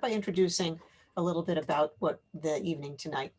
by introducing a little bit about what the evening tonight.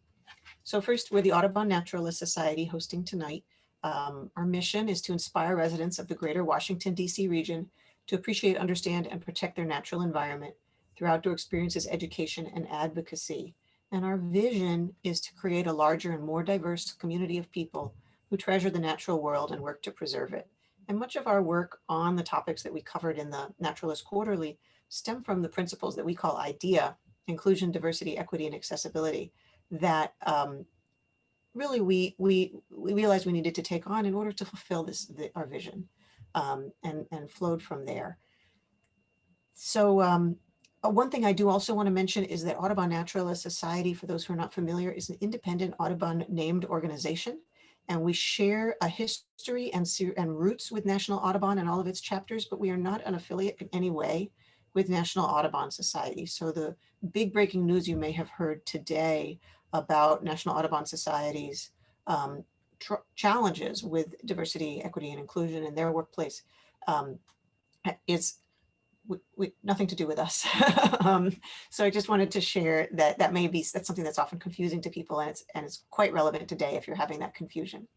So first, we're the Audubon Naturalist Society hosting tonight. Our mission is to inspire residents of the greater Washington, D.C. region to appreciate, understand, and protect their natural environment through outdoor experiences, education, and advocacy. And our vision is to create a larger and more diverse community of people who treasure the natural world and work to preserve it. And much of our work on the topics that we covered in the Naturalist Quarterly stem from the principles that we call IDEA: inclusion, diversity, equity, and accessibility, that really we realized we needed to take on in order to fulfill our vision, and flowed from there. So one thing I do also want to mention is that Audubon Naturalist Society, for those who are not familiar, is an independent Audubon named organization. And we share a history and roots with National Audubon and all of its chapters, but we are not an affiliate in any way with National Audubon Society. So the big breaking news you may have heard today about National Audubon Society's challenges with diversity, equity, and inclusion in their workplace is nothing to do with us. So I just wanted to share that that's something that's often confusing to people, and it's quite relevant today if you're having that confusion.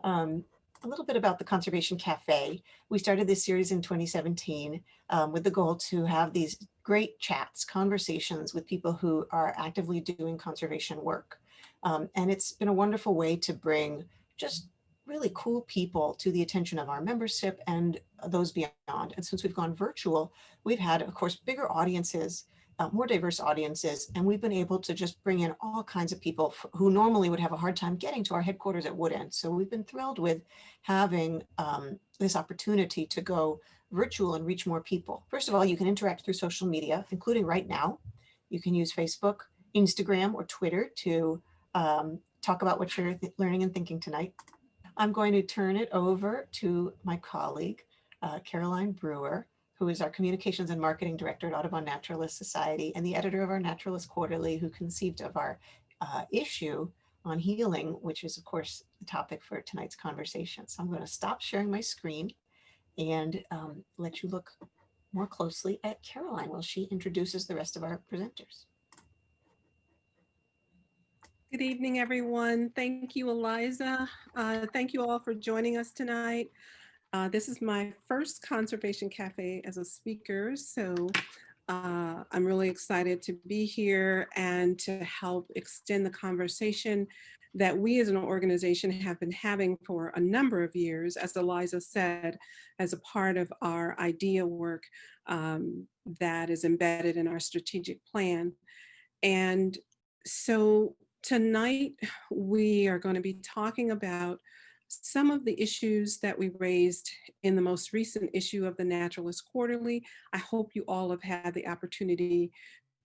A little bit about the Conservation Café. We started this series in 2017 with the goal to have these great chats, conversations with people who are actively doing conservation work. And it's been a wonderful way to bring just really cool people to the attention of our membership and those beyond. And since we've gone virtual, we've had, of course, bigger audiences, more diverse audiences, and we've been able to just bring in all kinds of people who normally would have a hard time getting to our headquarters at Woodend. So we've been thrilled with having this opportunity to go virtual and reach more people. First of all, you can interact through social media, including right now. You can use Facebook, Instagram, or Twitter to talk about what you're learning and thinking tonight. I'm going to turn it over to my colleague, Caroline Brewer, who is our Communications and Marketing Director at Audubon Naturalist Society and the editor of our Naturalist Quarterly, who conceived of our issue on healing, which is, of course, the topic for tonight's conversation. So I'm going to stop sharing my screen and let you look more closely at Caroline while she introduces the rest of our presenters. Good evening, everyone. Thank you, Eliza. Thank you all for joining us tonight. This is my first Conservation Cafe as a speaker, so I'm really excited to be here and to help extend the conversation that we as an organization have been having for a number of years, as Eliza said, as a part of our IDEA work that is embedded in our strategic plan. And so tonight, we are going to be talking about some of the issues that we raised in the most recent issue of the Naturalist Quarterly. I hope you all have had the opportunity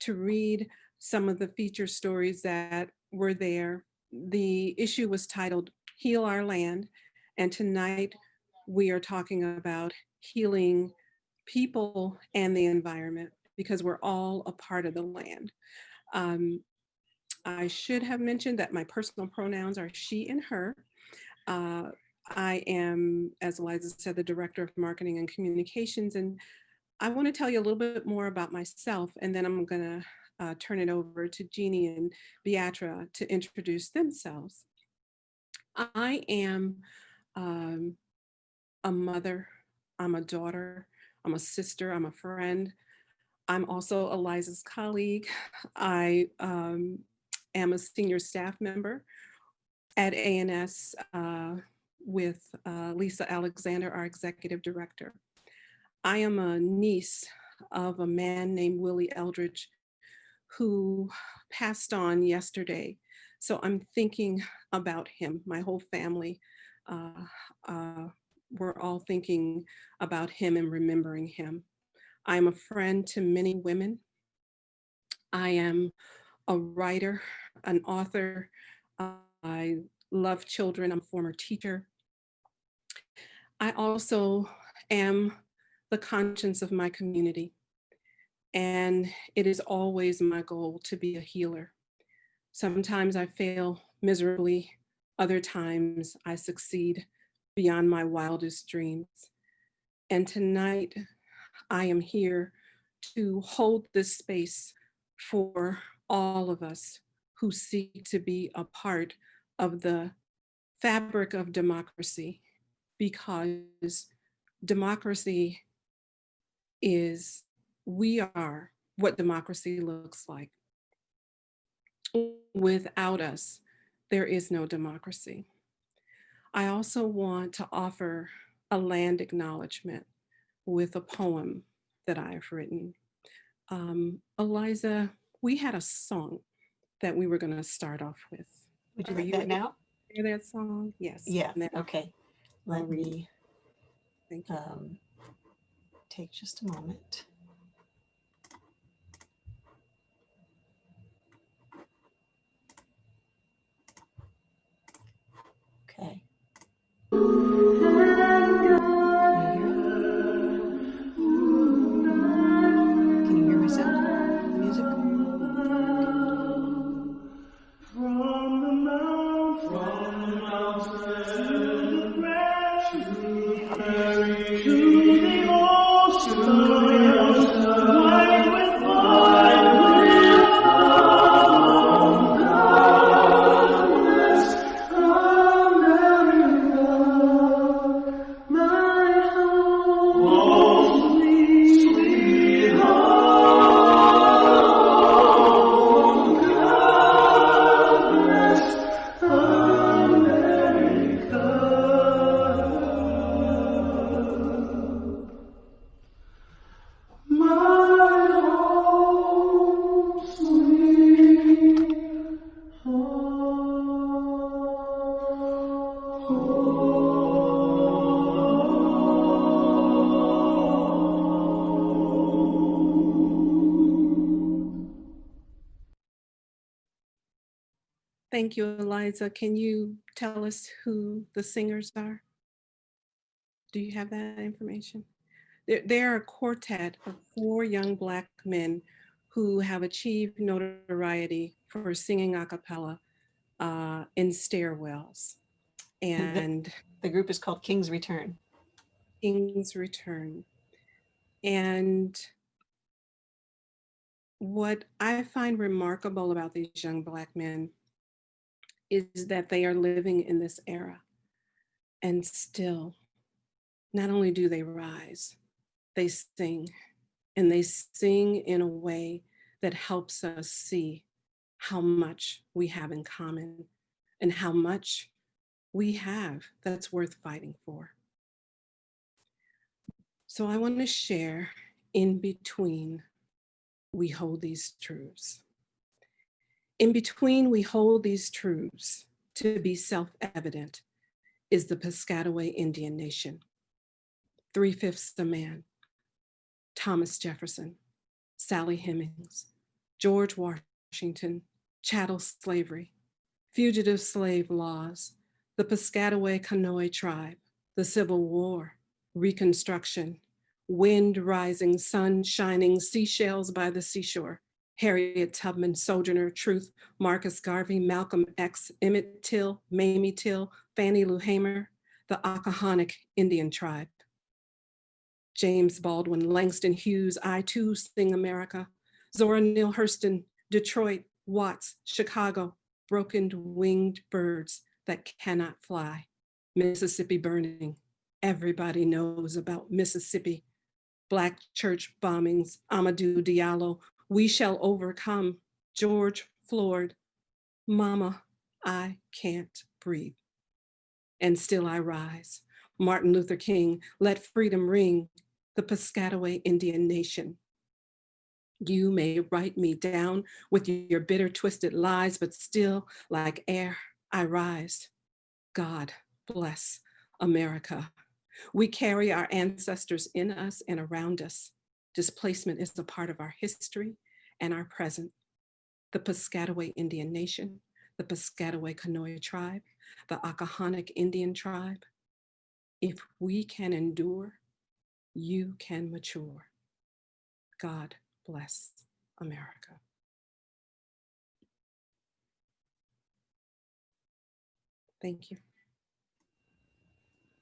to read some of the feature stories that were there. The issue was titled Heal Our Land, and tonight we are talking about healing people and the environment, because we're all a part of the land. I should have mentioned that my personal pronouns are she and her. I am, as Eliza said, the Director of Marketing and Communications, and I want to tell you a little bit more about myself, and then I'm going to turn it over to Jeanne and Beattra to introduce themselves. I am a mother, I'm a daughter, I'm a sister, I'm a friend. I'm also Eliza's colleague. I am a senior staff member at ANS with Lisa Alexander, our executive director. I am a niece of a man named Willie Eldridge who passed on yesterday. So I'm thinking about him. My whole family, we're all thinking about him and remembering him. I'm a friend to many women. I am a writer, an author. I love children. I'm a former teacher. I also am the conscience of my community. And it is always my goal to be a healer. Sometimes I fail miserably. Other times I succeed beyond my wildest dreams. And tonight I am here to hold this space for all of us who seek to be a part of the fabric of democracy, because democracy is, we are what democracy looks like. Without us, there is no democracy. I also want to offer a land acknowledgement with a poem that I've written. Eliza, we had a song that we were going to start off with. We do Are you that able now? to hear that song? Yes. Yeah, And then okay. I'll Let read it. me Thank you. take just a moment. Okay. Can you hear my sound? The music? From the mountain to the prairie, to the ocean, wide with Thank you, Eliza. Can you tell us who the singers are? Do you have that information? They're a quartet of 4 young Black men who have achieved notoriety for singing a cappella in stairwells. And the group is called King's Return. King's Return. And what I find remarkable about these young Black men is that they are living in this era. And still, not only do they rise, they sing. And they sing in a way that helps us see how much we have in common and how much we have that's worth fighting for. So I want to share, in between, we hold these truths. In between, we hold these truths to be self-evident is the Piscataway Indian Nation. 3/5 a man, Thomas Jefferson, Sally Hemings, George Washington, chattel slavery, fugitive slave laws, the Piscataway Conoy tribe, the Civil War, Reconstruction, wind rising, sun shining, seashells by the seashore, Harriet Tubman, Sojourner Truth, Marcus Garvey, Malcolm X, Emmett Till, Mamie Till, Fannie Lou Hamer, the Acahonic Indian tribe, James Baldwin, Langston Hughes, I Too Sing America, Zora Neale Hurston, Detroit, Watts, Chicago, broken winged birds that cannot fly, Mississippi burning. Everybody knows about Mississippi. Black church bombings, Amadou Diallo, we shall overcome, George Floyd, Mama, I can't breathe. And still I rise, Martin Luther King, let freedom ring, the Piscataway Indian Nation. You may write me down with your bitter, twisted lies, but still, like air, I rise. God bless America. We carry our ancestors in us and around us. Displacement is a part of our history and our present. The Piscataway Indian Nation, the Piscataway Conoy tribe, the Acahonic Indian tribe. If we can endure, you can mature. God bless America. Thank you.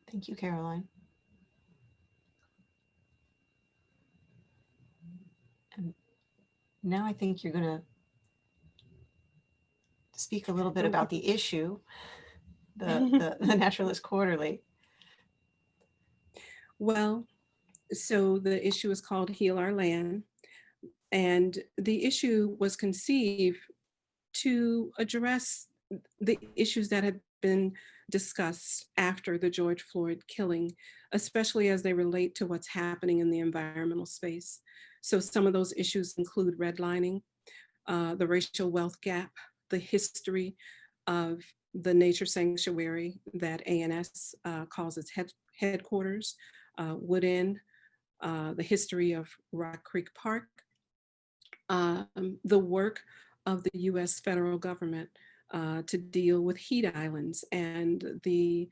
Thank you, Caroline. now I think you're going to speak a little bit about the issue, the Naturalist Quarterly. Well, so the issue is called Heal Our Land. And the issue was conceived to address the issues that had been discussed after the George Floyd killing, especially as they relate to what's happening in the environmental space. So some of those issues include redlining, the racial wealth gap, the history of the nature sanctuary that ANS calls its headquarters, Wood End, the history of Rock Creek Park, the work of the US federal government to deal with heat islands and the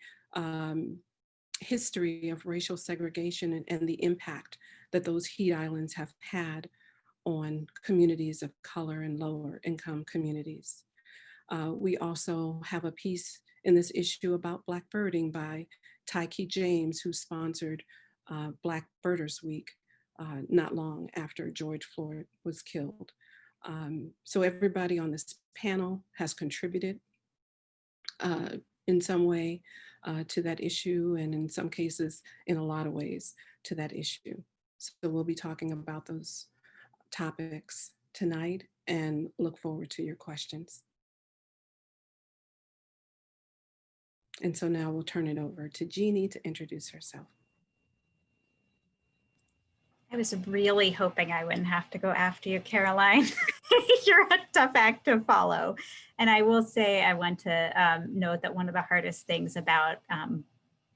history of racial segregation and the impact that those heat islands have had on communities of color and lower income communities. We also have a piece in this issue about Black birding by Tyke James, who sponsored Black Birders Week not long after George Floyd was killed. So everybody on this panel has contributed in some way to that issue, and in some cases, in a lot of ways, to that issue. So we'll be talking about those topics tonight and look forward to your questions. And so now we'll turn it over to Jeanne to introduce herself. I was really hoping I wouldn't have to go after you, Caroline. You're a tough act to follow. And I will say, I want to note that one of the hardest things about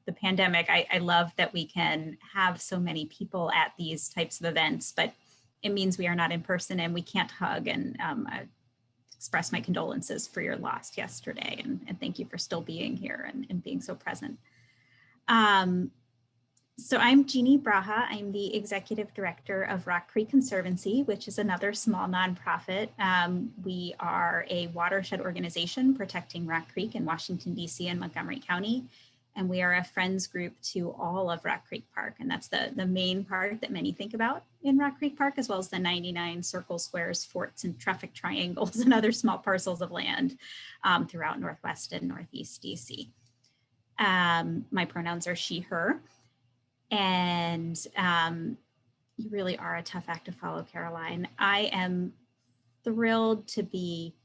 the pandemic, I love that we can have so many people at these types of events, but it means we are not in person and we can't hug. And I express my condolences for your loss yesterday. And thank you for still being here and being so present. So I'm Jeanne Braha. I'm the executive director of Rock Creek Conservancy, which is another small nonprofit. We are a watershed organization protecting Rock Creek in Washington, D.C. and Montgomery County. And we are a friends group to all of Rock Creek Park. And that's the main park that many think about in Rock Creek Park, as well as the 99 circle squares, forts, and traffic triangles and other small parcels of land throughout Northwest and Northeast D.C. My pronouns are she, her. And you really are a tough act to follow, Caroline. I am thrilled to be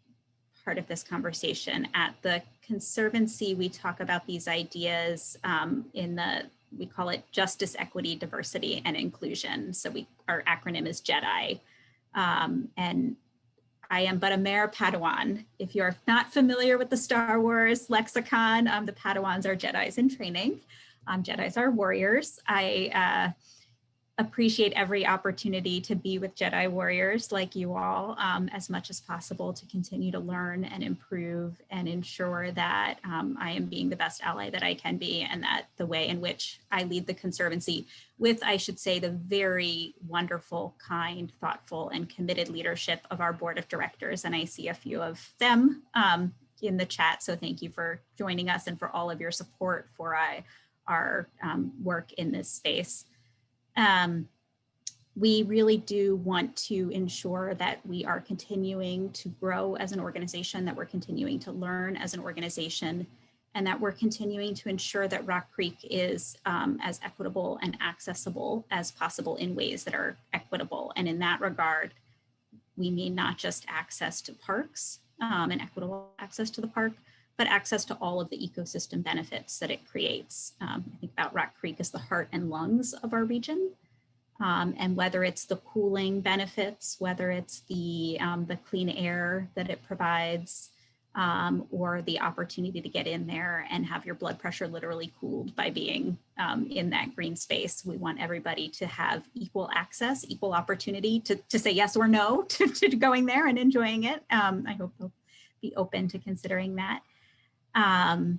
part of this conversation. At the Conservancy, we talk about these ideas we call it justice, equity, diversity, and inclusion. So our acronym is JEDI. And I am but a mere Padawan. If you're not familiar with the Star Wars lexicon, the Padawans are Jedis in training. Jedis are warriors. I appreciate every opportunity to be with Jedi warriors like you all as much as possible to continue to learn and improve and ensure that I am being the best ally that I can be, and that the way in which I lead the Conservancy with, I should say, the very wonderful, kind, thoughtful, and committed leadership of our board of directors. And I see a few of them in the chat. So thank you for joining us and for all of your support for our work in this space. We really do want to ensure that we are continuing to grow as an organization, that we're continuing to learn as an organization, and that we're continuing to ensure that Rock Creek is as equitable and accessible as possible in ways that are equitable. And in that regard, we mean not just access to parks and equitable access to the park, but access to all of the ecosystem benefits that it creates. I think about Rock Creek as the heart and lungs of our region. And whether it's the cooling benefits, whether it's the clean air that it provides, or the opportunity to get in there and have your blood pressure literally cooled by being in that green space. We want everybody to have equal access, equal opportunity to say yes or no to going there and enjoying it. I hope they'll be open to considering that. And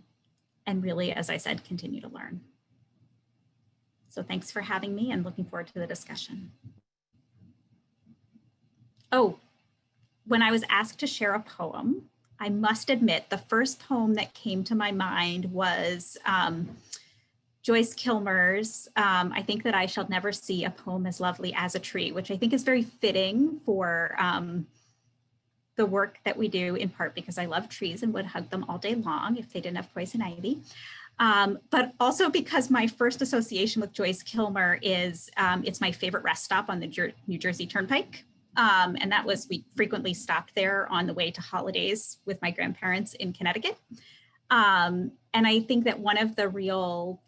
really, as I said, continue to learn. So thanks for having me and looking forward to the discussion. Oh, when I was asked to share a poem, I must admit the first poem that came to my mind was Joyce Kilmer's I Think That I Shall Never See a Poem as Lovely as a Tree, which I think is very fitting for the work that we do, in part because I love trees and would hug them all day long if they didn't have poison ivy. But also because my first association with Joyce Kilmer is it's my favorite rest stop on the New Jersey Turnpike. And that was, we frequently stopped there on the way to holidays with my grandparents in Connecticut. And I think that one of the real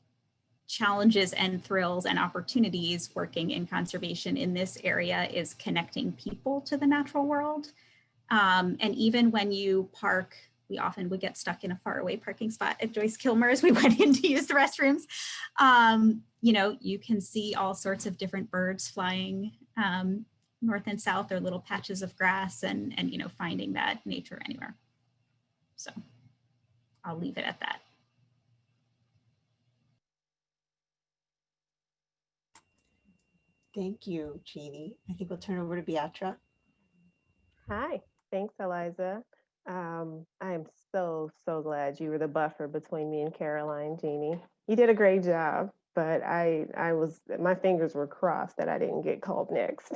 challenges and thrills and opportunities working in conservation in this area is connecting people to the natural world. And even when you park, we often would get stuck in a faraway parking spot at Joyce Kilmer's. We went in to use the restrooms. You know, you can see all sorts of different birds flying north and south, or little patches of grass, and you know, finding that nature anywhere. So I'll leave it at that. Thank you, Jeannie. I think we'll turn over to Beattra. Hi, thanks, Eliza. I'm so glad you were the buffer between me and Caroline, Jeannie. You did a great job, but my fingers were crossed that I didn't get called next.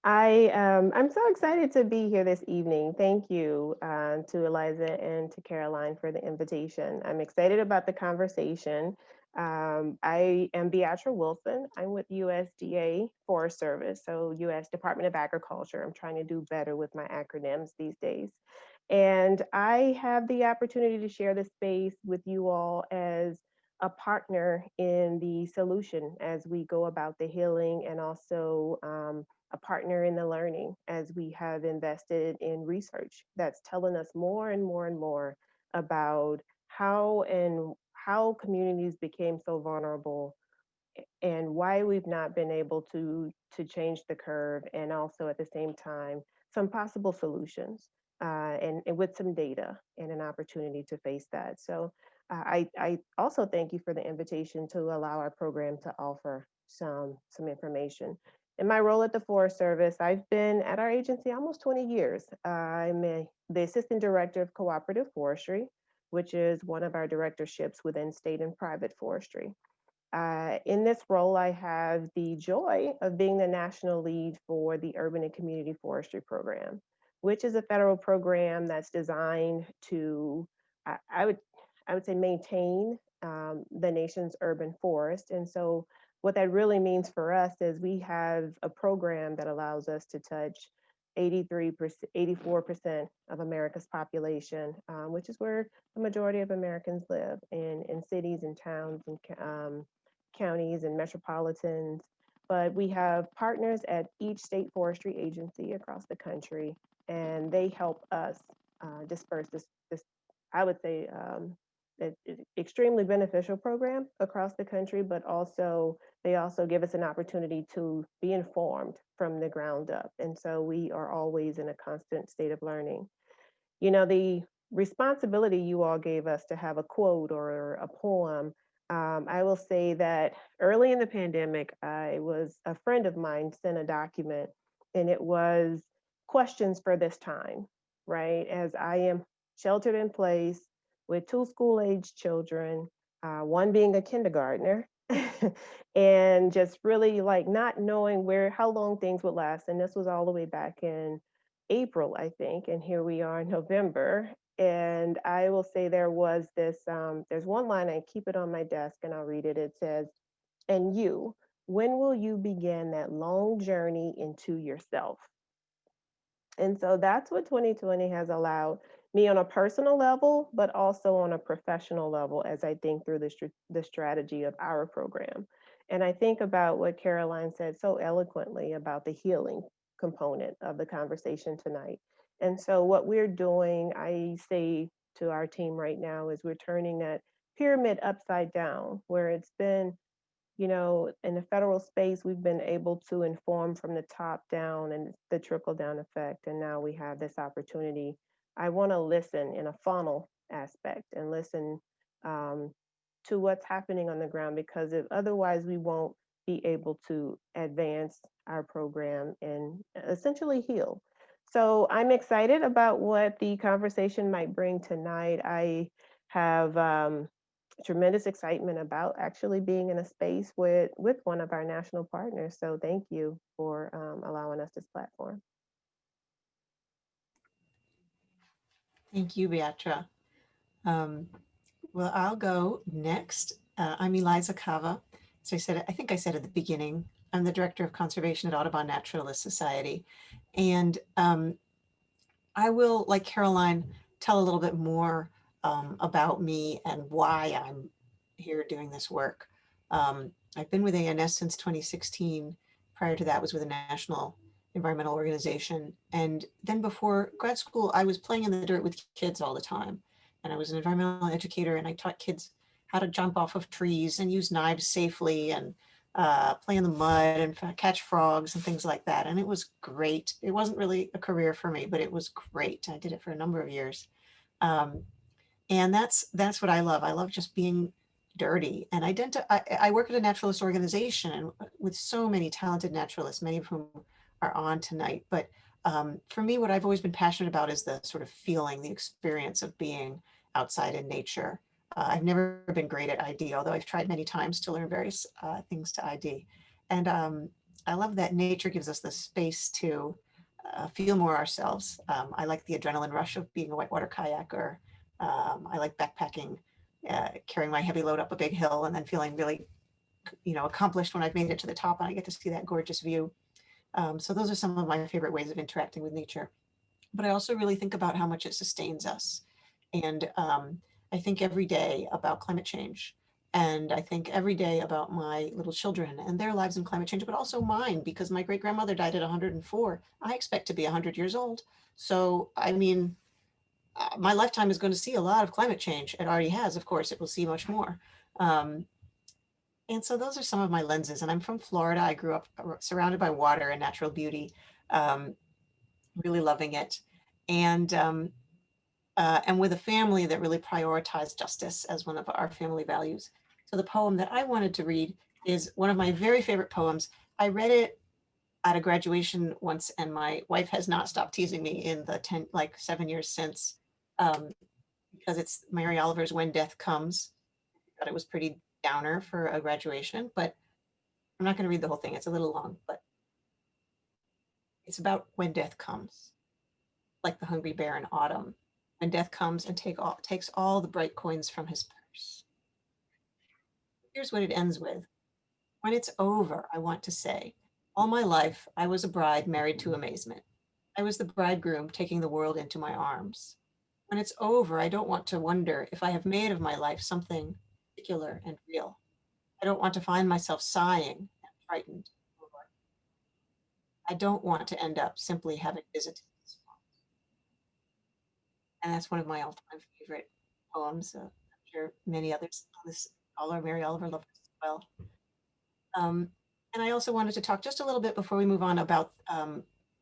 I'm so excited to be here this evening. Thank you to Eliza and to Caroline for the invitation. I'm excited about the conversation. I am Beattra Wilson. I'm with USDA Forest Service, so U.S. Department of Agriculture. I'm trying to do better with my acronyms these days. And I have the opportunity to share this space with you all as a partner in the solution as we go about the healing, and also a partner in the learning as we have invested in research that's telling us more and more and more about how communities became so vulnerable and why we've not been able to change the curve, and also at the same time some possible solutions and with some data and an opportunity to face that. So I also thank you for the invitation to allow our program to offer some information. In my role at the Forest Service, I've been at our agency almost 20 years. I'm the Assistant Director of Cooperative Forestry, which is one of our directorships within state and private forestry. In this role, I have the joy of being the national lead for the Urban and Community Forestry Program, which is a federal program that's designed to, I would say, maintain the nation's urban forest. And so what that really means for us is we have a program that allows us to touch 84% of America's population, which is where the majority of Americans live, in cities and towns and counties and metropolitans. But we have partners at each state forestry agency across the country, and they help us disperse this I would say, extremely beneficial program across the country, but also they also give us an opportunity to be informed from the ground up. And so we are always in a constant state of learning. You know, the responsibility you all gave us to have a quote or a poem, I will say that early in the pandemic, a friend of mine sent a document, and it was questions for this time, right? As I am sheltered in place with 2 school-age children, one being a kindergartner, and just really like not knowing how long things would last. And this was all the way back in April, I think, and here we are in November. And I will say there was this, there's one line, I keep it on my desk and I'll read it. It says, "And you, when will you begin that long journey into yourself?" And so that's what 2020 has allowed me on a personal level, but also on a professional level as I think through the strategy of our program. And I think about what Caroline said so eloquently about the healing component of the conversation tonight. And so what we're doing, I say to our team right now, is we're turning that pyramid upside down, where it's been, you know, in the federal space, we've been able to inform from the top down and the trickle down effect. And now we have this opportunity. I want to listen in a funnel aspect and listen to what's happening on the ground, because otherwise we won't be able to advance our program and essentially heal. So I'm excited about what the conversation might bring tonight. I have tremendous excitement about actually being in a space with one of our national partners. So thank you for allowing us this platform. Thank you, Beattra. Um, well, I'll go next. I'm Eliza Cava. As I said, I think I said at the beginning, I'm the Director of Conservation at Audubon Naturalist Society. And I will, like Caroline, tell a little bit more about me and why I'm here doing this work. I've been with ANS since 2016. Prior to that was with a national environmental organization. And then before grad school, I was playing in the dirt with kids all the time. And I was an environmental educator, and I taught kids how to jump off of trees and use knives safely, and play in the mud and catch frogs and things like that. And it was great. It wasn't really a career for me, but it was great. I did it for a number of years. Um, and that's what I love. I love just being dirty. And I work at a naturalist organization with so many talented naturalists, many of whom are on tonight. But for me, what I've always been passionate about is the sort of feeling, the experience of being outside in nature. I've never been great at ID, although I've tried many times to learn various things to ID. And I love that nature gives us the space to feel more ourselves. I like the adrenaline rush of being a whitewater kayaker. I like backpacking, carrying my heavy load up a big hill and then feeling really, accomplished when I've made it to the top and I get to see that gorgeous view. So those are some of my favorite ways of interacting with nature. But I also really think about how much it sustains us. And I think every day about climate change. And I think every day about my little children and their lives in climate change, but also mine, because my great grandmother died at 104. I expect to be 100 years old. So, I mean, my lifetime is going to see a lot of climate change. It already has, of course, it will see much more. Um, and so those are some of my lenses. And I'm from Florida. I grew up surrounded by water and natural beauty, um, really loving it. And with a family that really prioritized justice as one of our family values. So the poem that I wanted to read is one of my very favorite poems. I read it at a graduation once, and my wife has not stopped teasing me in the 7 years since, um, because it's Mary Oliver's When Death Comes. I thought it was pretty downer for a graduation, but I'm not going to read the whole thing. It's a little long, but it's about when death comes, like the hungry bear in autumn, when death comes and takes all the bright coins from his purse. Here's what it ends with. When it's over, I want to say, all my life I was a bride married to amazement. I was the bridegroom taking the world into my arms. When it's over, I don't want to wonder if I have made of my life something particular and real. I don't want to find myself sighing and frightened. I don't want to end up simply having visited this spot. And that's one of my all-time favorite poems. I'm sure many others on this caller, Mary Oliver, love this as well. And I also wanted to talk just a little bit before we move on about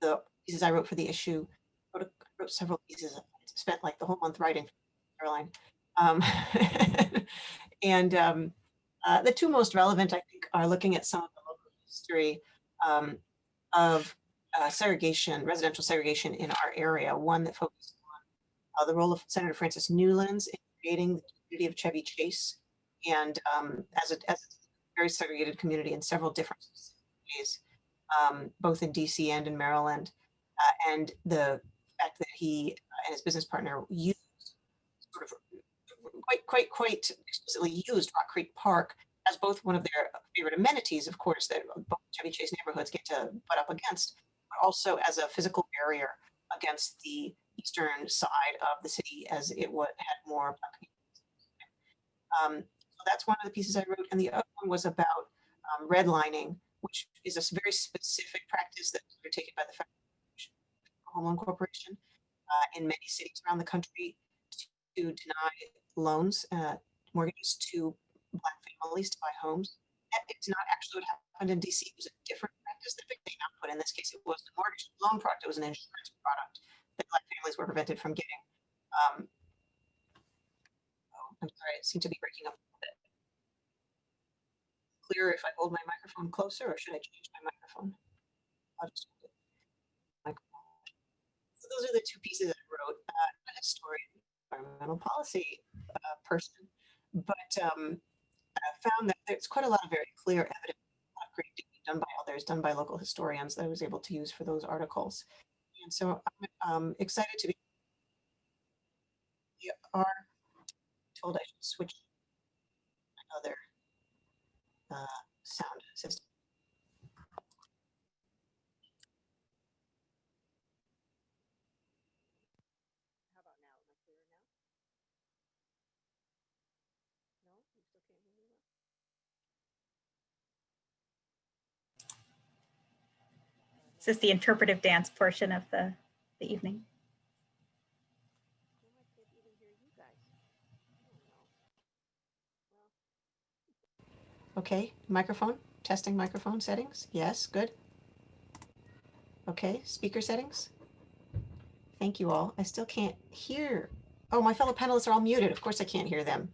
the pieces I wrote for the issue. I wrote several pieces. I spent like the whole month writing, Caroline. Um, and the two most relevant, I think, are looking at some of the local history um, of segregation, residential segregation in our area. One that focused on the role of Senator Francis Newlands in creating the community of Chevy Chase, and as a very segregated community in several different ways, both in DC and in Maryland. And the fact that he and his business partner used sort of quite explicitly used Rock Creek Park as both one of their favorite amenities, of course, that both Chevy Chase neighborhoods get to butt up against, but also as a physical barrier against the eastern side of the city, as it had more Black communities. So that's one of the pieces I wrote, and the other one was about redlining, which is a very specific practice that's undertaken by the Federal Home Loan Corporation in many cities around the country to deny loans, mortgages to Black families to buy homes. It's not actually what happened in DC. It was a different practice that they now put in this case. It was a mortgage loan product. It was an insurance product that Black families were prevented from getting. I'm sorry, it seemed to be breaking up a little bit. Clearer if I hold my microphone closer, or should I change my microphone? I'll just hold it. So those are the two pieces I wrote. A historian, environmental policy person. but I found that there's quite a lot of very clear evidence, a lot of great digging done by others, done by local historians that I was able to use for those articles. And so I'm excited to be, we are told I should switch another sound system. How about now? Am I clearer now? No, you still can't hear me well? Is this the interpretive dance portion of the evening? No, I can't even hear you guys. I don't know. Well. Okay, microphone, testing microphone settings. Yes, good. Okay, speaker settings. Thank you all. I still can't hear. Oh, my fellow panelists are all muted. Of course I can't hear them.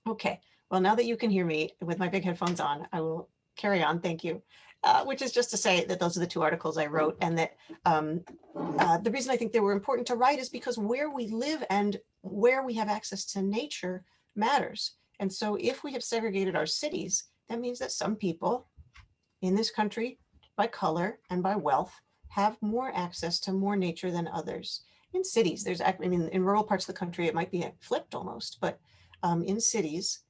Okay, well, now that you can hear me with my big headphones on, I will carry on. Thank you. Which is just to say that those are the two articles I wrote, and that the reason I think they were important to write is because where we live and where we have access to nature matters. And so if we have segregated our cities, that means that some people in this country, by color and by wealth, have more access to more nature than others. In cities, there's, I mean, in rural parts of the country, it might be flipped almost, but in cities,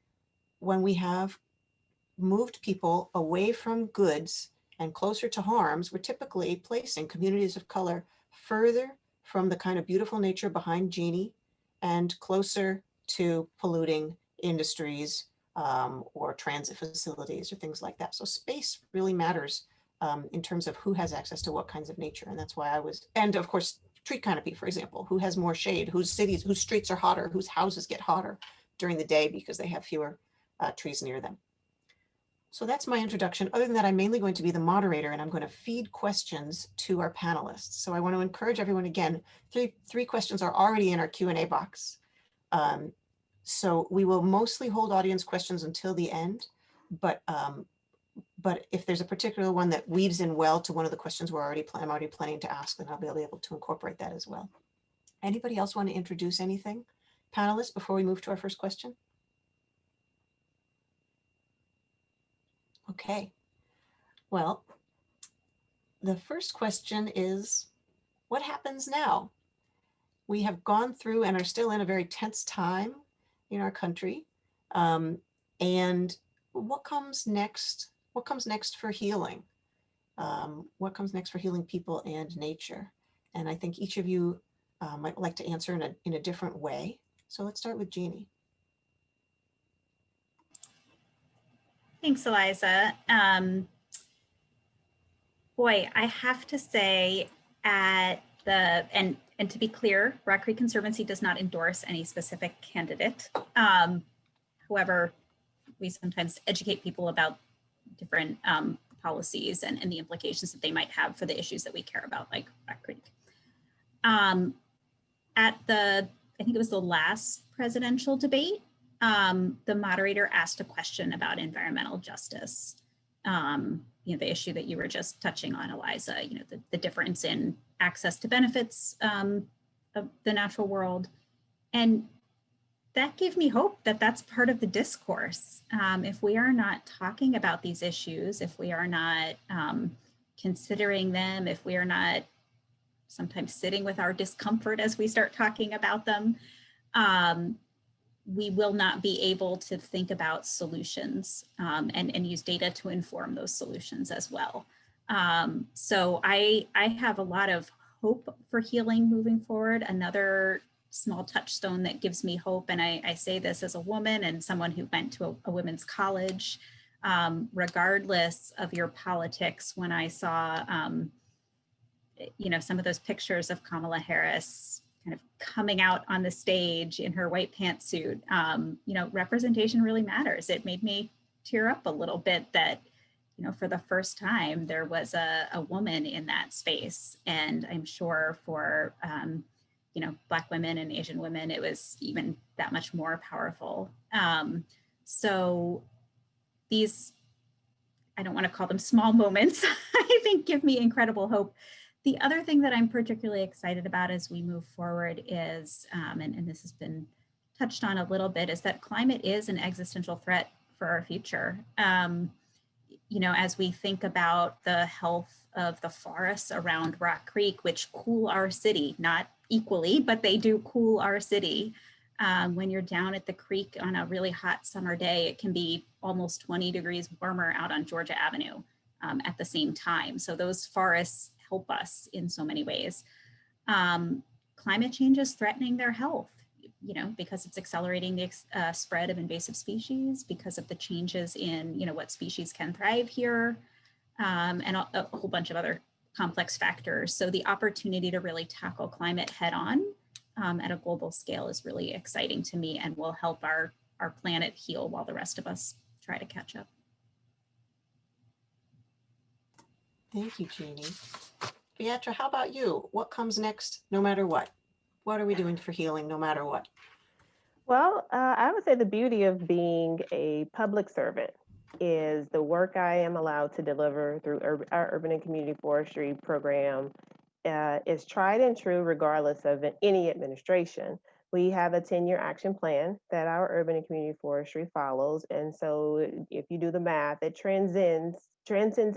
when we have moved people away from goods and closer to harms, we're typically placing communities of color further from the kind of beautiful nature behind Jeanne and closer to polluting industries or transit facilities or things like that. So space really matters in terms of who has access to what kinds of nature. And that's why I was, and of course, tree canopy, for example, who has more shade, whose cities, whose streets are hotter, whose houses get hotter during the day because they have fewer trees near them. So that's my introduction. Other than that, I'm mainly going to be the moderator and I'm going to feed questions to our panelists. So I want to encourage everyone again, three questions are already in our Q&A box. So we will mostly hold audience questions until the end, but if there's a particular one that weaves in well to one of the questions I'm already planning to ask, then I'll be able to incorporate that as well. Anybody else want to introduce anything? Panelists, before we move to our first question? Okay, well, the first question is, what happens now? We have gone through and are still in a very tense time in our country. And what comes next? What comes next for healing? What comes next for healing people and nature? And I think each of you might like to answer in a different way. So let's start with Jeanne. Thanks, Eliza. Boy, I have to say and to be clear, Rock Creek Conservancy does not endorse any specific candidate. However, we sometimes educate people about different policies and the implications that they might have for the issues that we care about, like Rock Creek. At I think it was the last presidential debate, the moderator asked a question about environmental justice. The issue that you were just touching on, Eliza, the difference in access to benefits of the natural world. And that gave me hope that that's part of the discourse. If we are not talking about these issues, if we are not considering them, if we are not sometimes sitting with our discomfort as we start talking about them, we will not be able to think about solutions and use data to inform those solutions as well. So I have a lot of hope for healing moving forward. Another small touchstone that gives me hope, and I say this as a woman and someone who went to a women's college, regardless of your politics, when I saw some of those pictures of Kamala Harris kind of coming out on the stage in her white pantsuit, representation really matters. It made me tear up a little bit that, for the first time, there was a woman in that space. And I'm sure for, Black women and Asian women, it was even that much more powerful. So these, I don't want to call them small moments, I think give me incredible hope The other thing that I'm particularly excited about as we move forward is, and this has been touched on a little bit, is that climate is an existential threat for our future. You know, as we think about the health of the forests around Rock Creek, which cool our city, not equally, but they do cool our city. When you're down at the creek on a really hot summer day, it can be almost 20 degrees warmer out on Georgia Avenue at the same time. So those forests help us in so many ways. Climate change is threatening their health, you know, because it's accelerating the spread of invasive species, because of the changes in, you know, what species can thrive here, and a whole bunch of other complex factors. So the opportunity to really tackle climate head on at a global scale is really exciting to me, and will help our planet heal while the rest of us try to catch up. Thank you, Jeannie. Beattra, how about you? What comes next, no matter what? What are we doing for healing, no matter what? Well, I would say the beauty of being a public servant is the work I am allowed to deliver through our urban and community forestry program is tried and true regardless of any administration. We have a 10-year action plan that our urban and community forestry follows. And so if you do the math, it transcends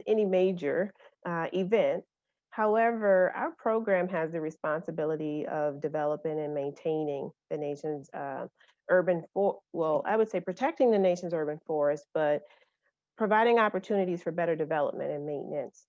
any major event. However, our program has the responsibility of developing and maintaining the nation's I would say protecting the nation's urban forest, but providing opportunities for better development and maintenance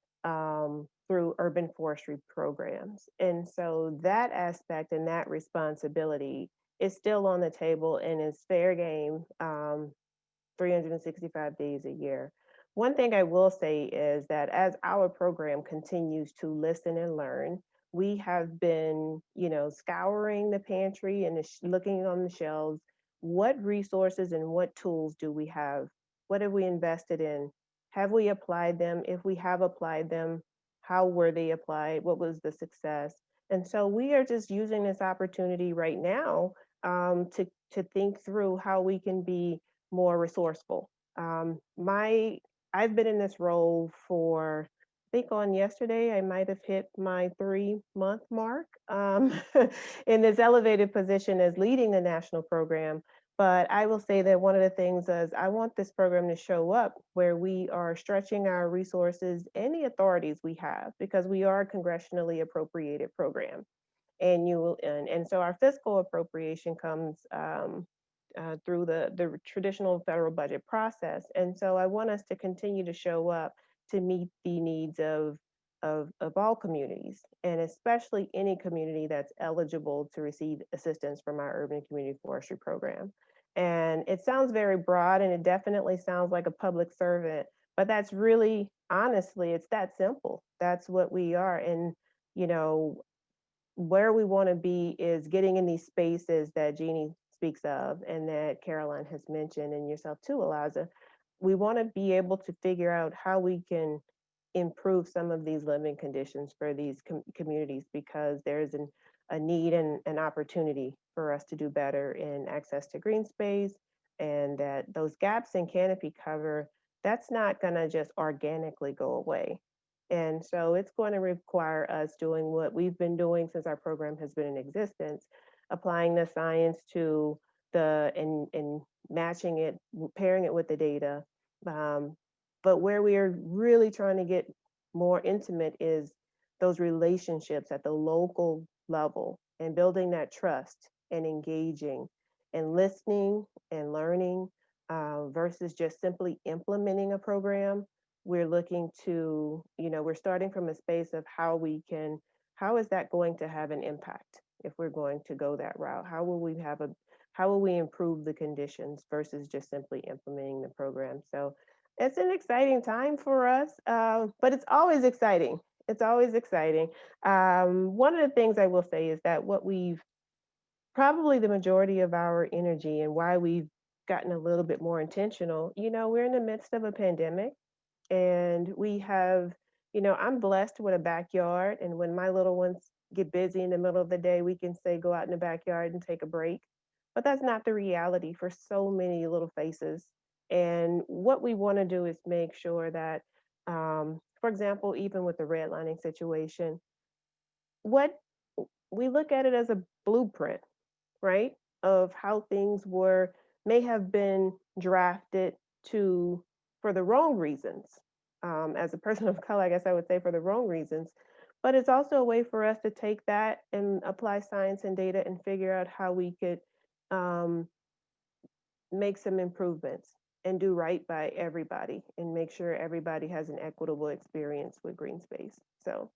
through urban forestry programs. And so that aspect and that responsibility is still on the table and is fair game 365 days a year. One thing I will say is that as our program continues to listen and learn, we have been, you know, scouring the pantry and looking on the shelves. What resources and what tools do we have? What have we invested in? Have we applied them? If we have applied them, how were they applied? What was the success? And so we are just using this opportunity right now to think through how we can be more resourceful. I've been in this role for, I think on yesterday, I might have hit my 3-month mark in this elevated position as leading the national program. But I will say that one of the things is I want this program to show up where we are stretching our resources and the authorities we have, because we are a congressionally appropriated program. And so our fiscal appropriation comes through the traditional federal budget process. And so I want us to continue to show up to meet the needs of all communities, and especially any community that's eligible to receive assistance from our urban community forestry program. And it sounds very broad, and it definitely sounds like a public servant, but that's really, honestly, it's that simple. That's what we are. And, you know, where we want to be is getting in these spaces that Jeannie speaks of and that Caroline has mentioned, and yourself too, Eliza. We want to be able to figure out how we can improve some of these living conditions for these communities, because there's a need and an opportunity for us to do better in access to green space, and that those gaps in canopy cover, that's not going to just organically go away. And so it's going to require us doing what we've been doing since our program has been in existence, applying the science to and matching it, pairing it with the data. But where we are really trying to get more intimate is those relationships at the local level, and building that trust and engaging and listening and learning versus just simply implementing a program. We're looking to, you know, we're starting from a space of how is that going to have an impact if we're going to go that route? How will we improve the conditions versus just simply implementing the program? So it's an exciting time for us, but it's always exciting. It's always exciting. One of the things I will say is that probably the majority of our energy and why we've gotten a little bit more intentional, you know, we're in the midst of a pandemic. And we have, you know, I'm blessed with a backyard. And when my little ones get busy in the middle of the day, we can say, go out in the backyard and take a break. But that's not the reality for so many little faces. And what we want to do is make sure that, for example, even with the redlining situation, what we look at it as a blueprint, right? Of how things may have been drafted to for the wrong reasons. As a person of color, I guess I would say for the wrong reasons. But it's also a way for us to take that and apply science and data and figure out how we could um, make some improvements and do right by everybody and make sure everybody has an equitable experience with green space. So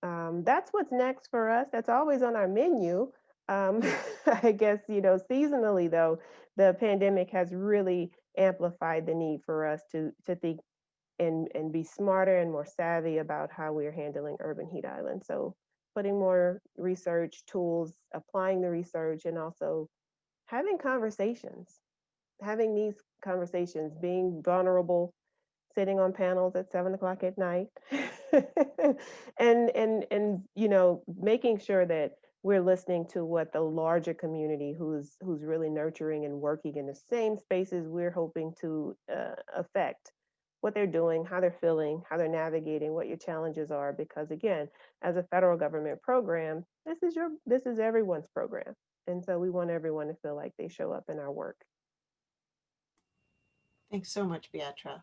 that's what's next for us. That's always on our menu. Um, I guess, seasonally though, the pandemic has really amplified the need for us to think and be smarter and more savvy about how we're handling urban heat islands. So putting more research tools, applying the research, and also having conversations, having these conversations, being vulnerable, sitting on panels at 7 o'clock at night, and making sure that we're listening to what the larger community who's really nurturing and working in the same spaces we're hoping to affect, what they're doing, how they're feeling, how they're navigating, what your challenges are. Because again, as a federal government program, this is everyone's program, and so we want everyone to feel like they show up in our work. Thanks so much, Beattra.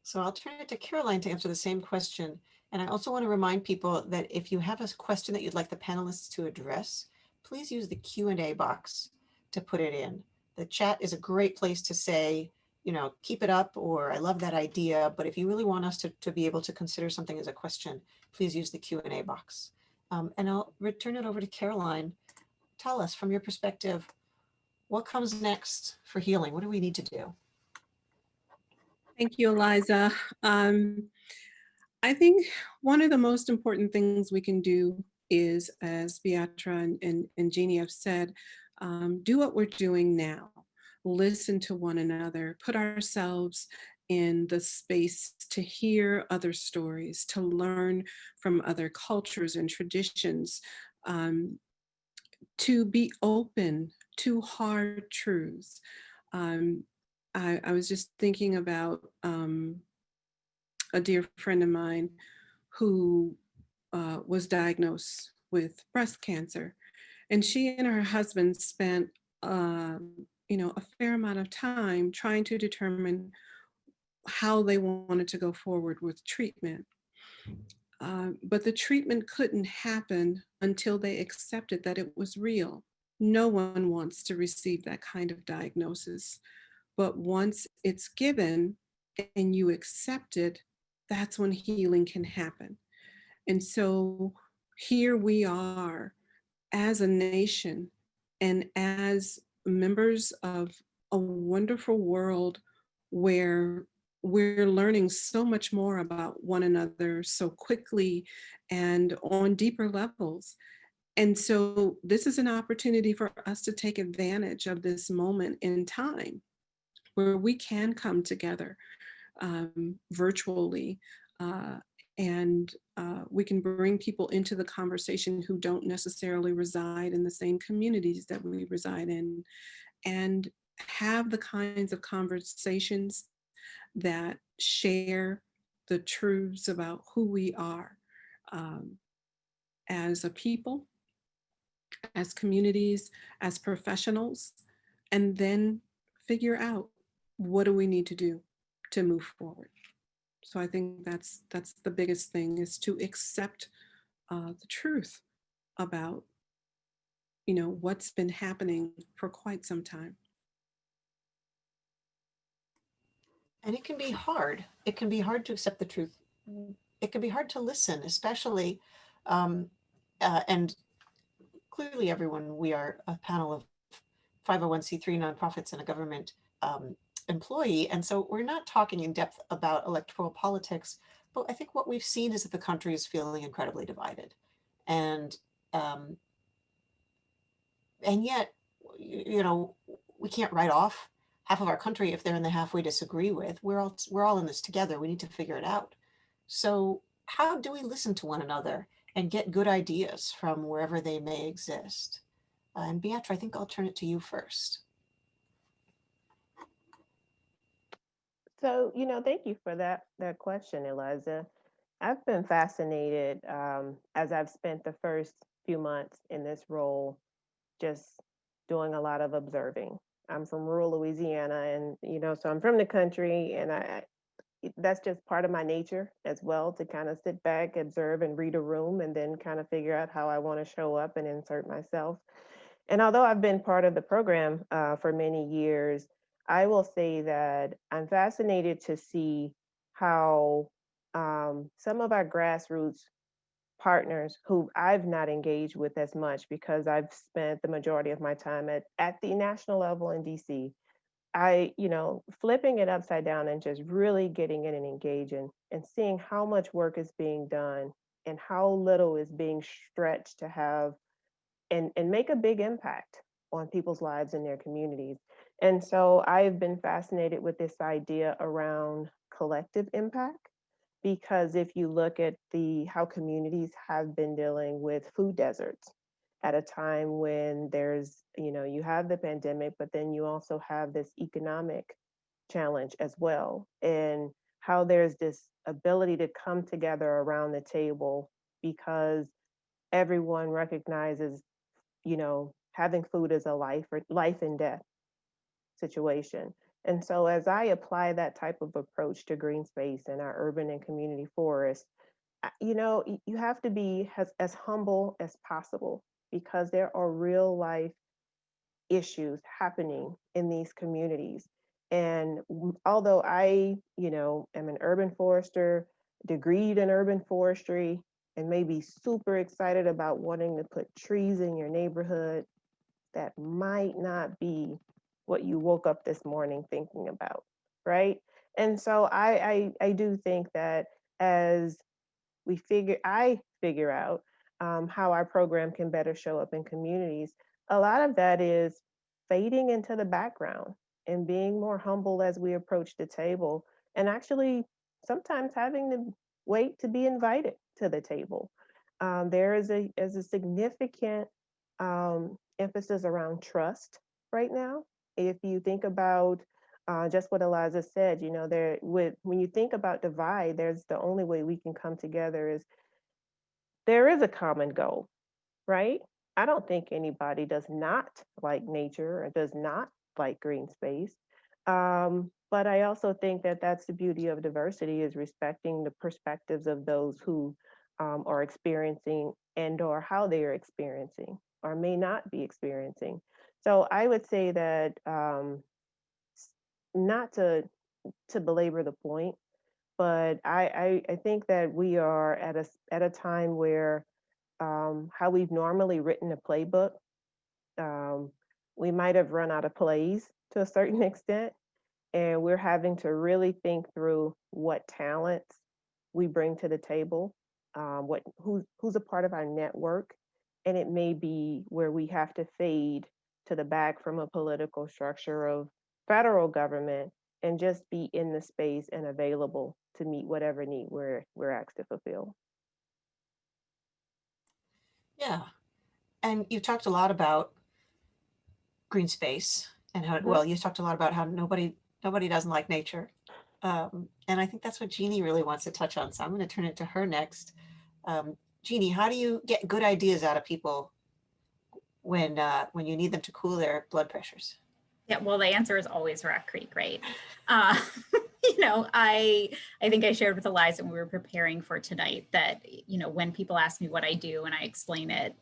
So I'll turn it to Caroline to answer the same question. And I also want to remind people that if you have a question that you'd like the panelists to address, please use the Q&A box to put it in. The chat is a great place to say, keep it up, or I love that idea. But if you really want us to be able to consider something as a question, please use the Q&A box. And I'll return it over to Caroline. Tell us, from your perspective, what comes next for healing? What do we need to do? Thank you, Eliza. I think one of the most important things we can do is, as Beattra and Jeanne have said, do what we're doing now. Listen to one another, put ourselves in the space to hear other stories, to learn from other cultures and traditions, to be open to hard truths. I was just thinking about a dear friend of mine who was diagnosed with breast cancer, and she and her husband spent a fair amount of time trying to determine how they wanted to go forward with treatment. But the treatment couldn't happen until they accepted that it was real. No one wants to receive that kind of diagnosis. But once it's given and you accept it, that's when healing can happen. And so here we are as a nation and as members of a wonderful world where we're learning so much more about one another so quickly and on deeper levels. And so this is an opportunity for us to take advantage of this moment in time where we can come together virtually, and we can bring people into the conversation who don't necessarily reside in the same communities that we reside in, and have the kinds of conversations that share the truths about who we are as a people, as communities, as professionals, and then figure out what do we need to do to move forward. So I think that's the biggest thing, is to accept the truth about what's been happening for quite some time. And it can be hard. It can be hard to accept the truth. It can be hard to listen, especially, and clearly everyone, we are a panel of 501c3 nonprofits and a government employee. And so we're not talking in depth about electoral politics, but I think what we've seen is that the country is feeling incredibly divided. And yet, we can't write off half of our country if they're in the half we disagree with. We're all in this together. We need to figure it out. So how do we listen to one another and get good ideas from wherever they may exist? And Beattra, I think I'll turn it to you first. So, thank you for that question, Eliza. I've been fascinated as I've spent the first few months in this role, just doing a lot of observing. I'm from rural Louisiana, and so I'm from the country, and that's just part of my nature as well, to kind of sit back, observe, and read a room, and then kind of figure out how I want to show up and insert myself. And although I've been part of the program for many years, I will say that I'm fascinated to see how some of our grassroots partners who I've not engaged with as much, because I've spent the majority of my time at the national level in DC. Flipping it upside down and just really getting in and engaging and seeing how much work is being done and how little is being stretched to have and make a big impact on people's lives and their communities. And so I've been fascinated with this idea around collective impact, because if you look at how communities have been dealing with food deserts at a time when you have the pandemic, but then you also have this economic challenge as well, and how there's this ability to come together around the table because everyone recognizes, having food is a life and death situation. And so as I apply that type of approach to green space and our urban and community forests, you have to be as humble as possible, because there are real life issues happening in these communities. And although I, am an urban forester, degreed in urban forestry, and may be super excited about wanting to put trees in your neighborhood, that might not be what you woke up this morning thinking about, right? And so I do think that as I figure out how our program can better show up in communities, a lot of that is fading into the background and being more humble as we approach the table, and actually sometimes having to wait to be invited to the table. There is a significant emphasis around trust right now. If you think about just what Eliza said, when you think about divide, there's the only way we can come together is there is a common goal, right? I don't think anybody does not like nature or does not like green space. But I also think that that's the beauty of diversity, is respecting the perspectives of those who are experiencing and or how they are experiencing or may not be experiencing. So I would say that not to belabor the point, but I think that we are at a time where how we've normally written a playbook, we might have run out of plays to a certain extent, and we're having to really think through what talents we bring to the table, who's a part of our network, and it may be where we have to fade to the back from a political structure of federal government and just be in the space and available to meet whatever need we're asked to fulfill. Yeah. And you talked a lot about green space and how, Mhm. well, you talked a lot about how nobody doesn't like nature. And I think that's what Jeanne really wants to touch on. So I'm going to turn it to her next. Jeanne, how do you get good ideas out of people when you need them to cool their blood pressures? Yeah, well, the answer is always Rock Creek, right? Uh, I think I shared with Eliza when we were preparing for tonight that, when people ask me what I do and I explain it,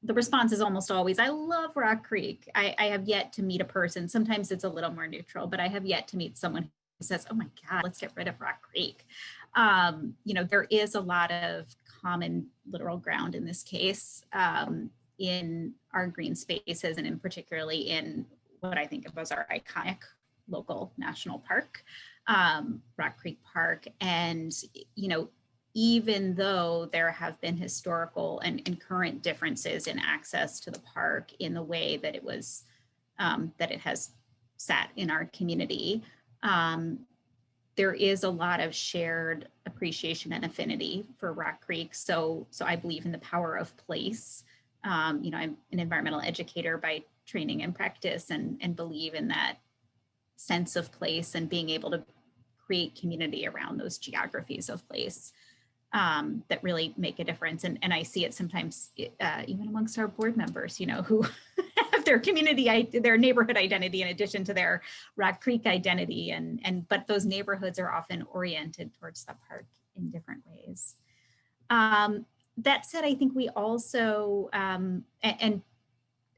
the response is almost always, I love Rock Creek. I have yet to meet a person. Sometimes it's a little more neutral, but I have yet to meet someone who says, oh my God, let's get rid of Rock Creek. There is a lot of common literal ground in this case, in our green spaces, and in particularly in what I think of as our iconic local national park, Rock Creek Park. And, even though there have been historical and current differences in access to the park in the way that it was, that it has sat in our community, there is a lot of shared appreciation and affinity for Rock Creek. So I believe in the power of place. I'm an environmental educator by training and practice, and believe in that sense of place and being able to create community around those geographies of place. that really make a difference. And I see it sometimes even amongst our board members, you know, who have their their neighborhood identity in addition to their Rock Creek identity. But those neighborhoods are often oriented towards the park in different ways. That said, I think we also, and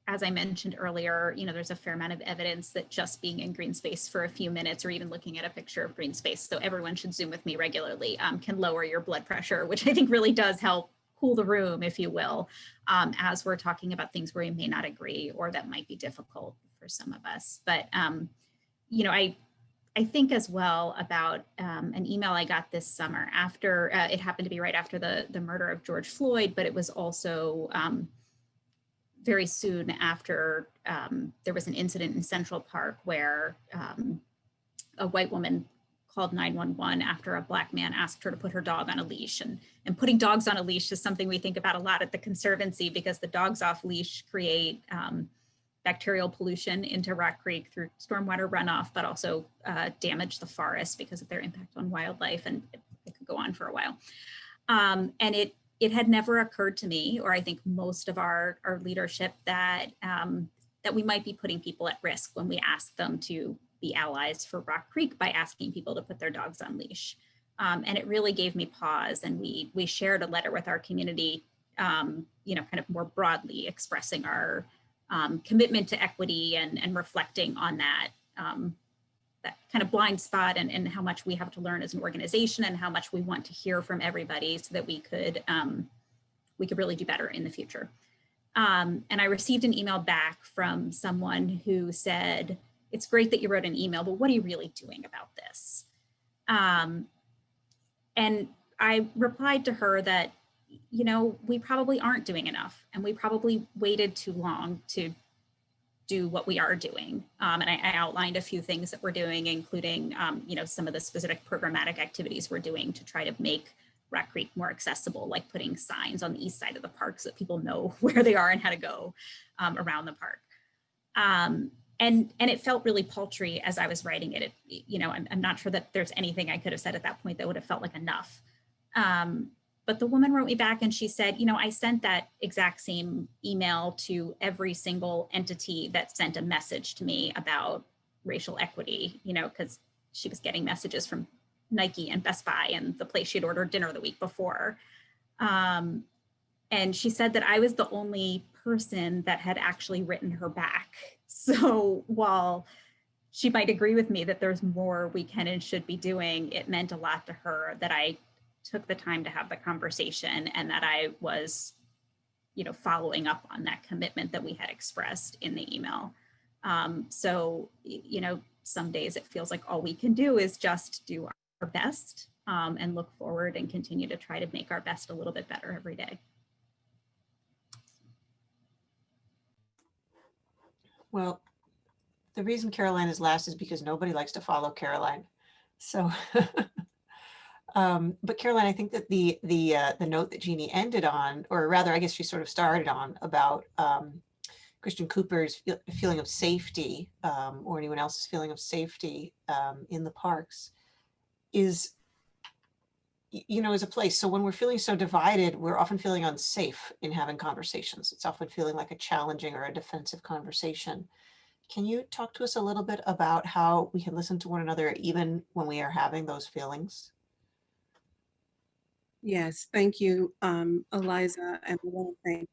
as I mentioned earlier, you know, there's a fair amount of evidence that just being in green space for a few minutes or even looking at a picture of green space, so everyone should Zoom with me regularly, can lower your blood pressure, which I think really does help cool the room, if you will, as we're talking about things where we may not agree or that might be difficult for some of us. But, you know, I think as well about an email I got this summer after, it happened to be right after the murder of George Floyd, but it was also very soon after there was an incident in Central Park where a white woman called 911 after a Black man asked her to put her dog on a leash. And putting dogs on a leash is something we think about a lot at the Conservancy, because the dogs off leash create bacterial pollution into Rock Creek through stormwater runoff, but also damage the forest because of their impact on wildlife. And it could go on for a while. And it had never occurred to me, or I think most of our leadership, that that we might be putting people at risk when we ask them to be allies for Rock Creek by asking people to put their dogs on leash. And it really gave me pause. And we shared a letter with our community, you know, kind of more broadly expressing our commitment to equity and reflecting on that that kind of blind spot and how much we have to learn as an organization and how much we want to hear from everybody so that we could really do better in the future. And I received an email back from someone who said, "It's great that you wrote an email, but what are you really doing about this?" And I replied to her that, you know, we probably aren't doing enough, and we probably waited too long to do what we are doing. And I outlined a few things that we're doing, including, you know, some of the specific programmatic activities we're doing to try to make Rock Creek more accessible, like putting signs on the east side of the park so that people know where they are and how to go around the park. And it felt really paltry as I was writing it. You know, I'm not sure that there's anything I could have said at that point that would have felt like enough. But the woman wrote me back and she said, you know, I sent that exact same email to every single entity that sent a message to me about racial equity, you know, because she was getting messages from Nike and Best Buy and the place she had ordered dinner the week before. And she said that I was the only person that had actually written her back. So while she might agree with me that there's more we can and should be doing, it meant a lot to her that I took the time to have the conversation and that I was, you know, following up on that commitment that we had expressed in the email. So, you know, some days it feels like all we can do is just do our best and look forward and continue to try to make our best a little bit better every day. Well, the reason Caroline is last is because nobody likes to follow Caroline. So, but Caroline, I think that the note that Jeanne ended on, or rather, I guess she sort of started on about Christian Cooper's feeling of safety, or anyone else's feeling of safety in the parks, is, you know, is a place. So when we're feeling so divided, we're often feeling unsafe in having conversations. It's often feeling like a challenging or a defensive conversation. Can you talk to us a little bit about how we can listen to one another even when we are having those feelings? Yes, thank you, Eliza, and I want to thank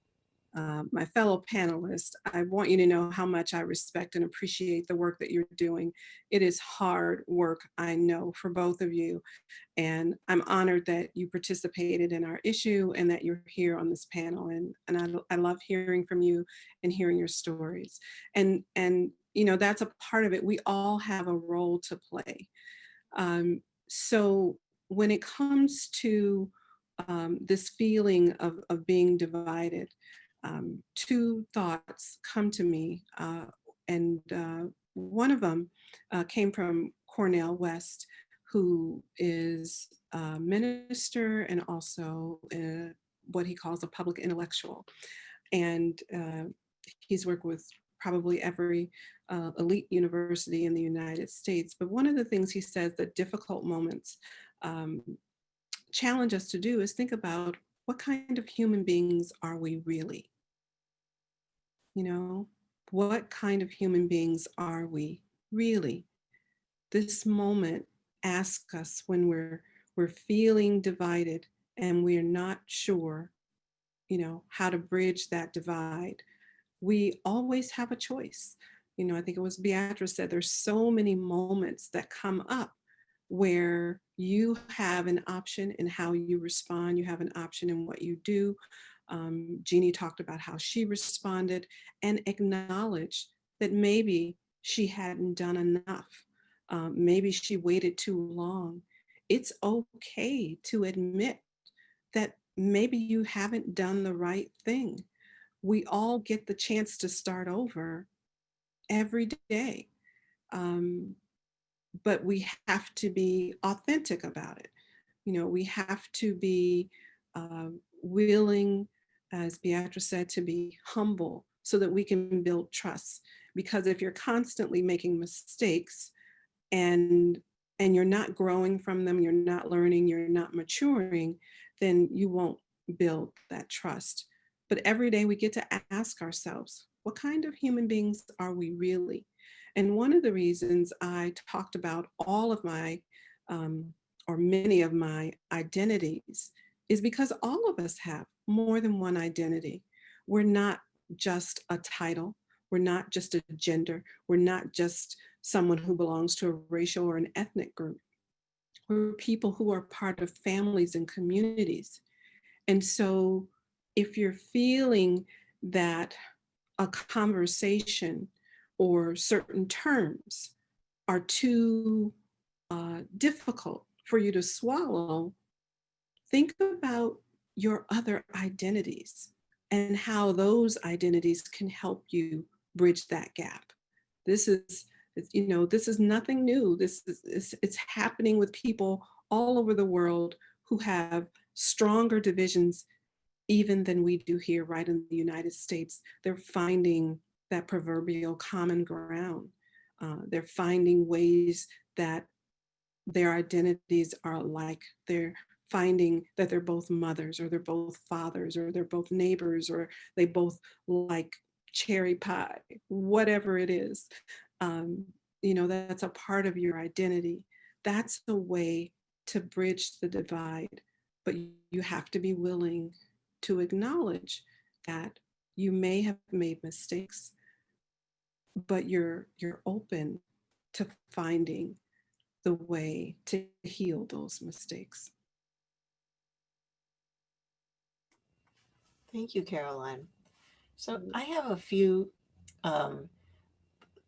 my fellow panelists. I want you to know how much I respect and appreciate the work that you're doing. It is hard work, I know, for both of you, and I'm honored that you participated in our issue and that you're here on this panel. And I love hearing from you and hearing your stories. And you know, that's a part of it. We all have a role to play. So when it comes to this feeling of being divided, two thoughts come to me, and one of them came from Cornel West, who is a minister and also what he calls a public intellectual. And he's worked with probably every elite university in the United States. But one of the things he says that difficult moments challenge us to do is think about what kind of human beings are we really? You know, what kind of human beings are we really? This moment asks us when we're feeling divided and we're not sure, how to bridge that divide. We always have a choice. I think it was Beattra said there's so many moments that come up where you have an option in how you respond, you have an option in what you do. Jeanne talked about how she responded and acknowledged that maybe she hadn't done enough. Maybe she waited too long. It's okay to admit that maybe you haven't done the right thing. We all get the chance to start over every day. But we have to be authentic about it. We have to be willing, as Beattra said, to be humble so that we can build trust. Because if you're constantly making mistakes and you're not growing from them, you're not learning, you're not maturing, then you won't build that trust. But every day we get to ask ourselves, what kind of human beings are we really? And one of the reasons I talked about all of my, or many of my identities is because all of us have more than one identity. We're not just a title. We're not just a gender. We're not just someone who belongs to a racial or an ethnic group. We're people who are part of families and communities. And so if you're feeling that a conversation or certain terms are too difficult for you to swallow, think about your other identities and how those identities can help you bridge that gap. This is, this is nothing new. It's happening with people all over the world who have stronger divisions even than we do here right in the United States. They're finding that proverbial common ground. They're finding ways that their identities are alike. They're finding that they're both mothers, or they're both fathers, or they're both neighbors, or they both like cherry pie, whatever it is. That's a part of your identity. That's the way to bridge the divide. But you have to be willing to acknowledge that you may have made mistakes, but you're open to finding the way to heal those mistakes. Thank you, Caroline. So I have a few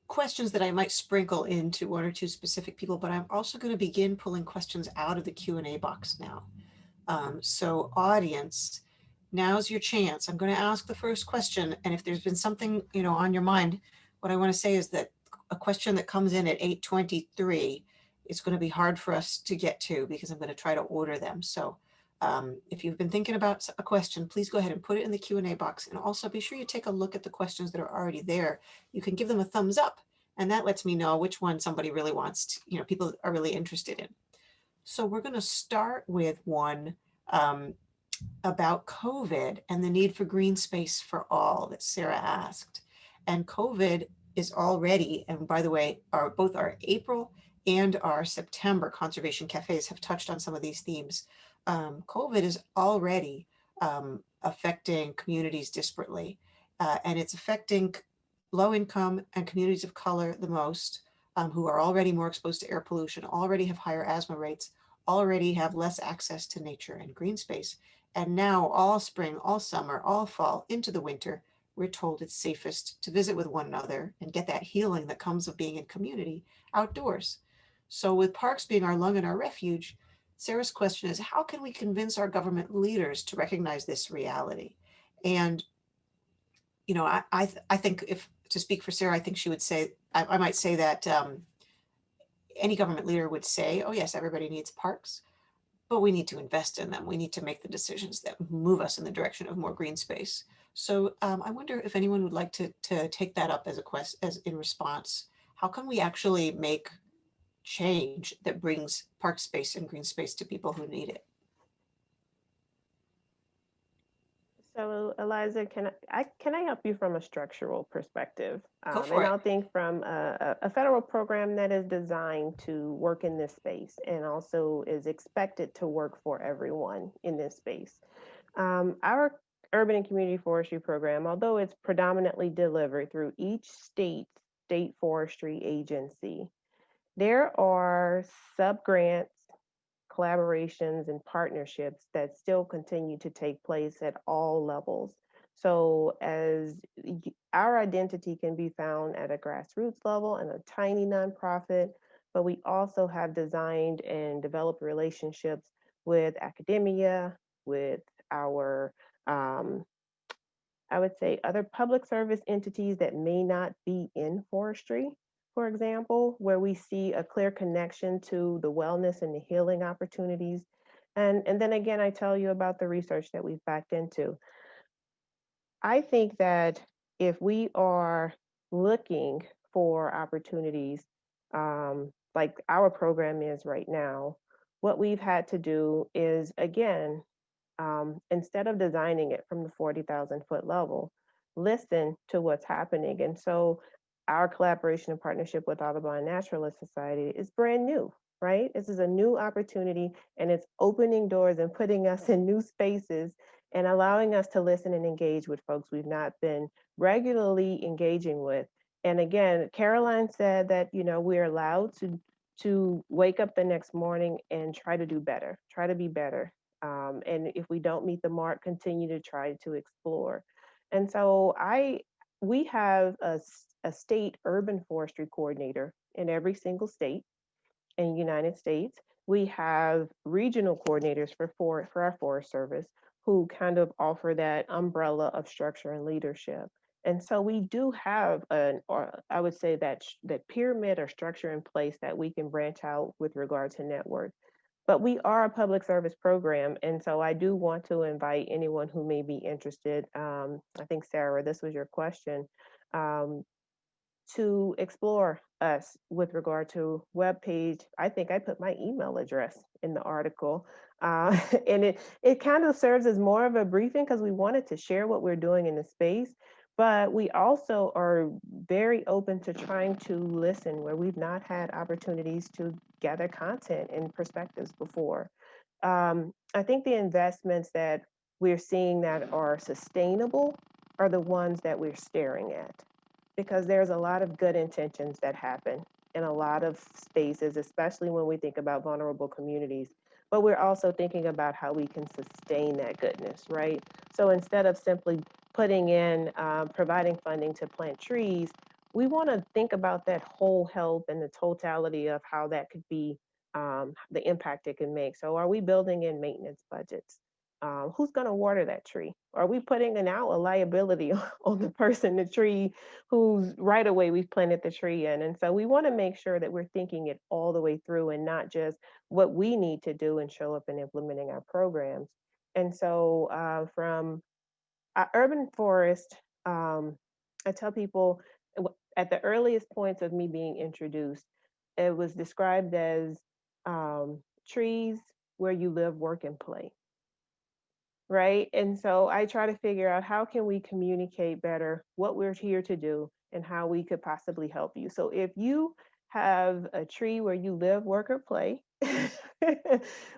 questions that I might sprinkle into one or two specific people, but I'm also going to begin pulling questions out of the Q&A box now. So audience, now's your chance. I'm going to ask the first question, and if there's been something on your mind, what I want to say is that a question that comes in at 8:23, it's going to be hard for us to get to because I'm going to try to order them. So if you've been thinking about a question, please go ahead and put it in the Q&A box, and also be sure you take a look at the questions that are already there. You can give them a thumbs up, and that lets me know which one somebody really wants to, people are really interested in. So we're going to start with one about COVID and the need for green space for all that Sarah asked. And COVID is already, and by the way, both our April and our September conservation cafes have touched on some of these themes. COVID is already affecting communities disparately, and it's affecting low income and communities of color the most, who are already more exposed to air pollution, already have higher asthma rates, already have less access to nature and green space. And now all spring, all summer, all fall, into the winter, we're told it's safest to visit with one another and get that healing that comes of being in community outdoors. So with parks being our lung and our refuge, Sarah's question is, how can we convince our government leaders to recognize this reality? And, I think, if to speak for Sarah, I think she would say, I might say that any government leader would say, oh yes, everybody needs parks, but we need to invest in them. We need to make the decisions that move us in the direction of more green space. So I wonder if anyone would like to take that up as as in response. How can we actually make change that brings park space and green space to people who need it? So Eliza, can I help you from a structural perspective? Go And for it. I'll think from a federal program that is designed to work in this space and also is expected to work for everyone in this space. Our urban and community forestry program, although it's predominantly delivered through each state forestry agency, there are sub-grants, collaborations, and partnerships that still continue to take place at all levels. So our identity can be found at a grassroots level and a tiny nonprofit, but we also have designed and developed relationships with academia, with our um, I would say other public service entities that may not be in forestry, for example, where we see a clear connection to the wellness and the healing opportunities. And then again, I tell you about the research that we've backed into. I think that if we are looking for opportunities, like our program is right now, what we've had to do is, again, instead of designing it from the 40,000-foot level, listen to what's happening. And so our collaboration and partnership with Audubon Naturalist Society is brand new, right? This is a new opportunity and it's opening doors and putting us in new spaces and allowing us to listen and engage with folks we've not been regularly engaging with. And again, Caroline said that, we're allowed to wake up the next morning and try to do better, try to be better, and if we don't meet the mark, continue to try to explore. And so we have a state urban forestry coordinator in every single state in the United States. We have regional coordinators for our Forest Service who kind of offer that umbrella of structure and leadership. And so we do have I would say that pyramid or structure in place that we can branch out with regard to network. But we are a public service program, and so I do want to invite anyone who may be interested. I think, Sarah, this was your question, um, to explore us with regard to webpage. I think I put my email address in the article, and it kind of serves as more of a briefing because we wanted to share what we're doing in the space. But we also are very open to trying to listen where we've not had opportunities to gather content and perspectives before. I think the investments that we're seeing that are sustainable are the ones that we're staring at, because there's a lot of good intentions that happen in a lot of spaces, especially when we think about vulnerable communities. But we're also thinking about how we can sustain that goodness, right? So instead of simply putting in, providing funding to plant trees, we want to think about that whole health and the totality of how that could be, the impact it can make. So are we building in maintenance budgets? Who's going to water that tree? Are we putting now a liability on the person, the tree, who's right away we've planted the tree in? And so we want to make sure that we're thinking it all the way through and not just what we need to do and show up in implementing our programs. And so from urban forest, I tell people at the earliest points of me being introduced, it was described as trees where you live, work, and play. Right. And so I try to figure out how can we communicate better what we're here to do and how we could possibly help you. So if you have a tree where you live, work, or play,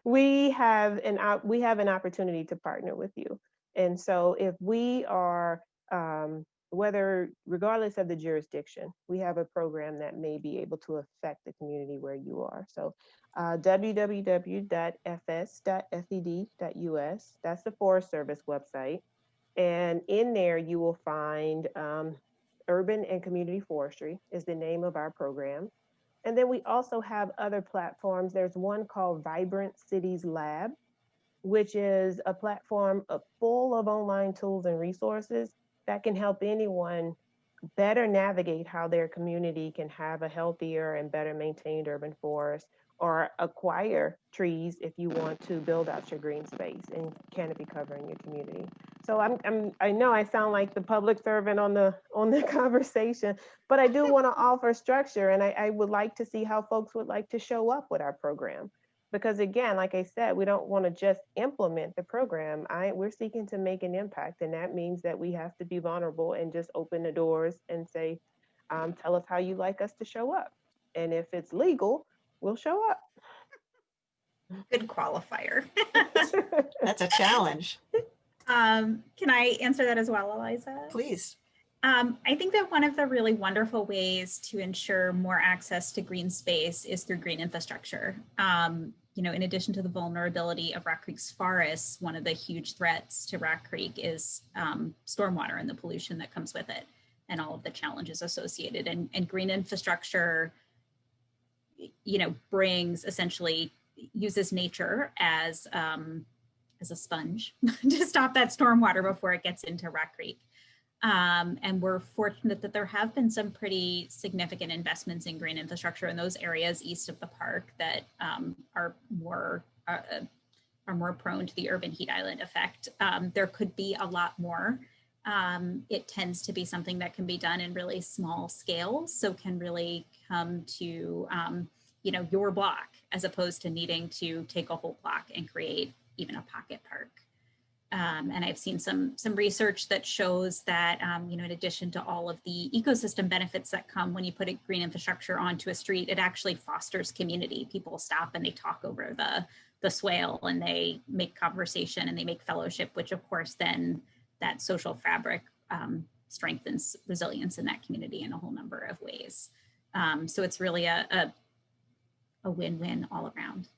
we have an opportunity to partner with you. And so if we are whether regardless of the jurisdiction, we have a program that may be able to affect the community where you are. So www.fs.fed.us. That's the Forest Service website. And in there, you will find Urban and Community Forestry is the name of our program. And then we also have other platforms. There's one called Vibrant Cities Lab, which is a platform full of online tools and resources that can help anyone better navigate how their community can have a healthier and better maintained urban forest, or acquire trees if you want to build out your green space and canopy cover in your community. So I know I sound like the public servant on the conversation, but I do want to offer structure, and I would like to see how folks would like to show up with our program. Because again, like I said, we don't want to just implement the program. We're seeking to make an impact, and that means that we have to be vulnerable and just open the doors and say, tell us how you like us to show up. And if it's legal, we'll show up. Good qualifier. That's a challenge. Can I answer that as well, Eliza? Please. I think that one of the really wonderful ways to ensure more access to green space is through green infrastructure. In addition to the vulnerability of Rock Creek's forests, one of the huge threats to Rock Creek is stormwater and the pollution that comes with it and all of the challenges associated. And green infrastructure, uses nature as a sponge to stop that stormwater before it gets into Rock Creek. And we're fortunate that there have been some pretty significant investments in green infrastructure in those areas east of the park that are more prone to the urban heat island effect. There could be a lot more. It tends to be something that can be done in really small scale, so can really come to your block as opposed to needing to take a whole block and create even a pocket park. And I've seen some research that shows that, in addition to all of the ecosystem benefits that come when you put a green infrastructure onto a street, it actually fosters community. People stop and they talk over the swale and they make conversation and they make fellowship, which of course then that social fabric strengthens resilience in that community in a whole number of ways. So it's really a win-win all around.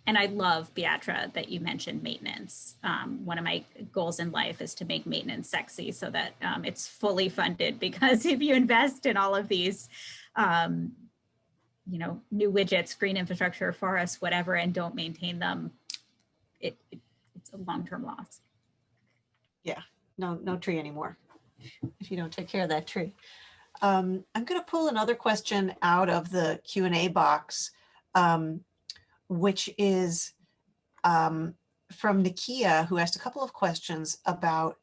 And I love, Beattra, that you mentioned maintenance. One of my goals in life is to make maintenance sexy so that it's fully funded, because if you invest in all of these, new widgets, green infrastructure, forests, whatever, and don't maintain them, it's a long-term loss. Yeah, no tree anymore if you don't take care of that tree. I'm going to pull another question out of the Q&A box, which is from Nikia, who asked a couple of questions about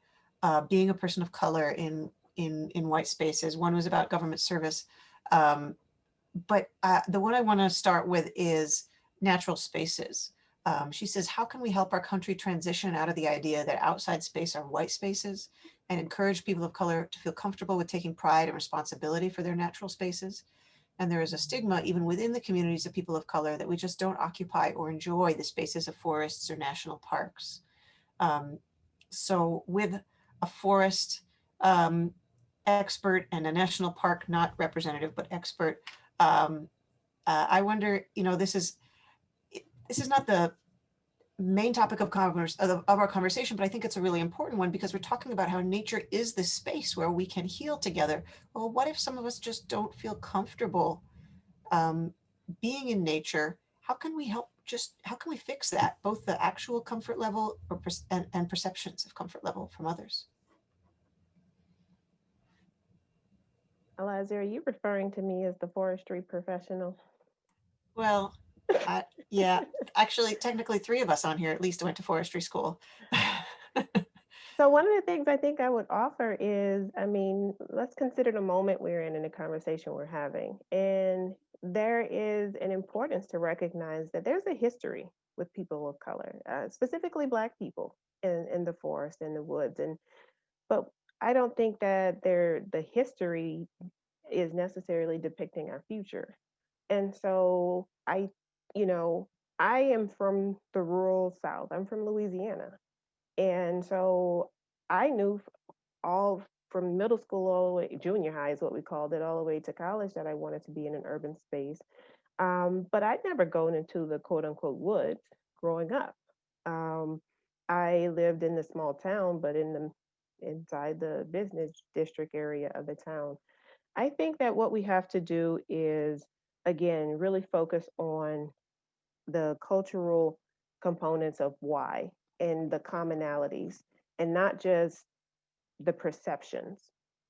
being a person of color in white spaces. One was about government service, but the one I want to start with is natural spaces. She says, how can we help our country transition out of the idea that outside space are white spaces and encourage people of color to feel comfortable with taking pride and responsibility for their natural spaces? And there is a stigma even within the communities of people of color that we just don't occupy or enjoy the spaces of forests or national parks. So with a forest expert and a national park, not representative, but expert, I wonder, this is not the main topic of our conversation, but I think it's a really important one because we're talking about how nature is this space where we can heal together. Well, what if some of us just don't feel comfortable being in nature? How can we help? How can we fix that? Both the actual comfort level and perceptions of comfort level from others. Eliza, are you referring to me as the forestry professional? Well, yeah, actually, technically 3 of us on here at least went to forestry school. So one of the things I think I would offer is, let's consider the moment we're in the conversation we're having. And there is an importance to recognize that there's a history with people of color, specifically Black people in the forest and the woods. But I don't think that the history is necessarily depicting our future. And so I am from the rural South. I'm from Louisiana. And so I knew all from middle school all the way, junior high is what we called it, all the way to college, that I wanted to be in an urban space. But I'd never gone into the quote unquote woods growing up. I lived in the small town, but inside the business district area of the town. I think that what we have to do is, again, really focus on the cultural components of why and the commonalities, and not just the perceptions.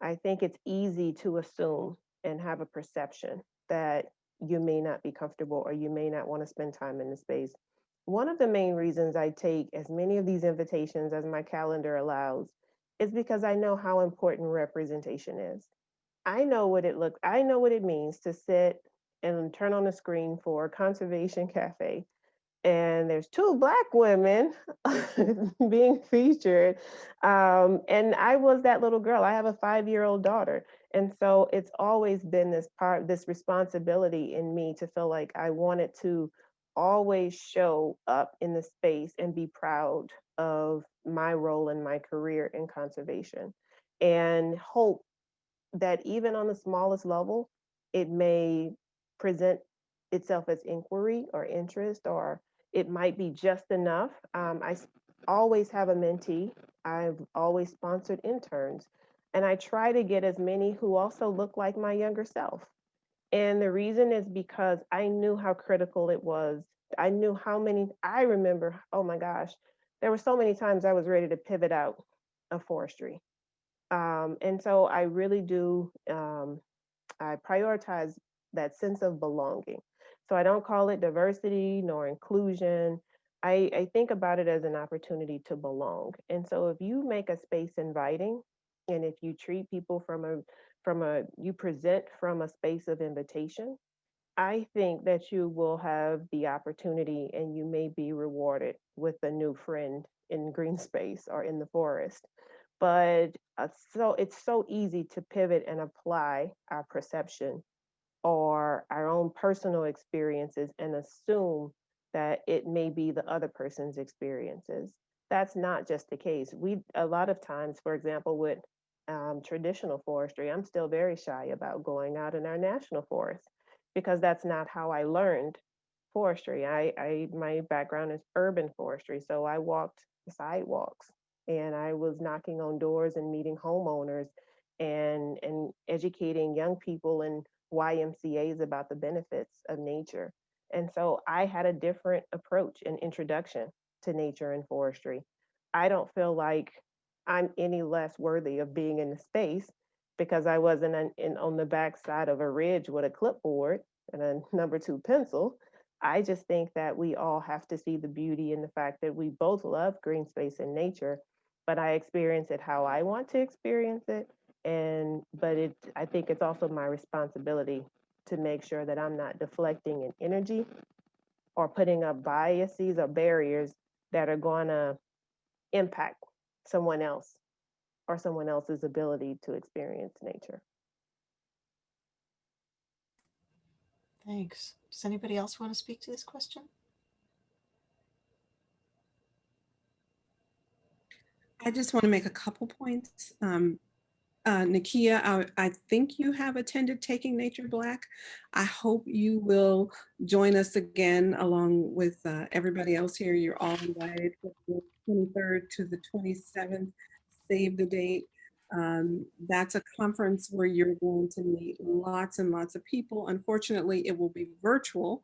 I think it's easy to assume and have a perception that you may not be comfortable or you may not want to spend time in the space. One of the main reasons I take as many of these invitations as my calendar allows is because I know how important representation is. I know what it means to sit and turn on the screen for Conservation Cafe. And there's two Black women being featured. And I was that little girl. I have a 5-year-old daughter. And so it's always been this responsibility in me to feel like I wanted to always show up in the space and be proud of my role in my career in conservation, and hope that even on the smallest level, it may present itself as inquiry or interest, or it might be just enough. Always have a mentee. I've always sponsored interns, and I try to get as many who also look like my younger self. And the reason is because I knew how critical it was. I remember, oh my gosh, there were so many times I was ready to pivot out of forestry. And so I really do, I prioritize that sense of belonging. So I don't call it diversity nor inclusion. I think about it as an opportunity to belong. And so if you make a space inviting, and if you treat people you present from a space of invitation, I think that you will have the opportunity and you may be rewarded with a new friend in green space or in the forest. But so it's so easy to pivot and apply our perception or our own personal experiences and assume that it may be the other person's experiences. That's not just the case. A lot of times, for example, with traditional forestry, I'm still very shy about going out in our national forest because that's not how I learned forestry. My background is urban forestry, so I walked the sidewalks and I was knocking on doors and meeting homeowners and educating young people and YMCAs about the benefits of nature. And so I had a different approach and introduction to nature and forestry. I don't feel like I'm any less worthy of being in the space because I wasn't on the backside of a ridge with a clipboard and a number 2 pencil. I just think that we all have to see the beauty in the fact that we both love green space and nature, but I experience it how I want to experience it. I think it's also my responsibility to make sure that I'm not deflecting in energy or putting up biases or barriers that are going to impact someone else or someone else's ability to experience nature. Thanks. Does anybody else want to speak to this question? I just want to make a couple points. Nakia, I think you have attended Taking Nature Black. I hope you will join us again along with everybody else here. You're all invited from the 23rd to the 27th. Save the date. That's a conference where you're going to meet lots and lots of people. Unfortunately, it will be virtual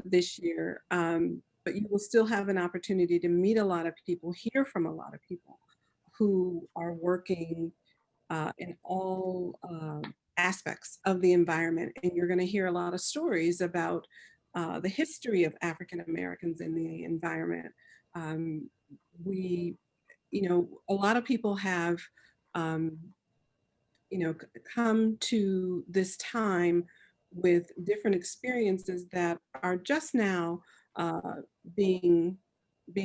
this year, but you will still have an opportunity to meet a lot of people, hear from a lot of people who are working in all aspects of the environment. And you're going to hear a lot of stories about the history of African Americans in the environment. Um, a lot of people have, um, come to this time with different experiences that are just now uh, being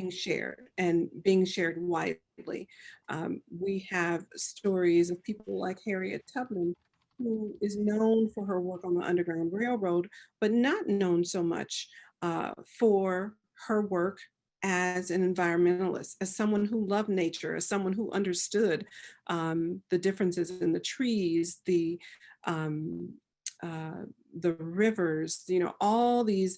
shared and being shared widely. We have stories of people like Harriet Tubman, who is known for her work on the Underground Railroad, but not known so much for her work as an environmentalist, as someone who loved nature, as someone who understood the differences in the trees, um, the rivers, all these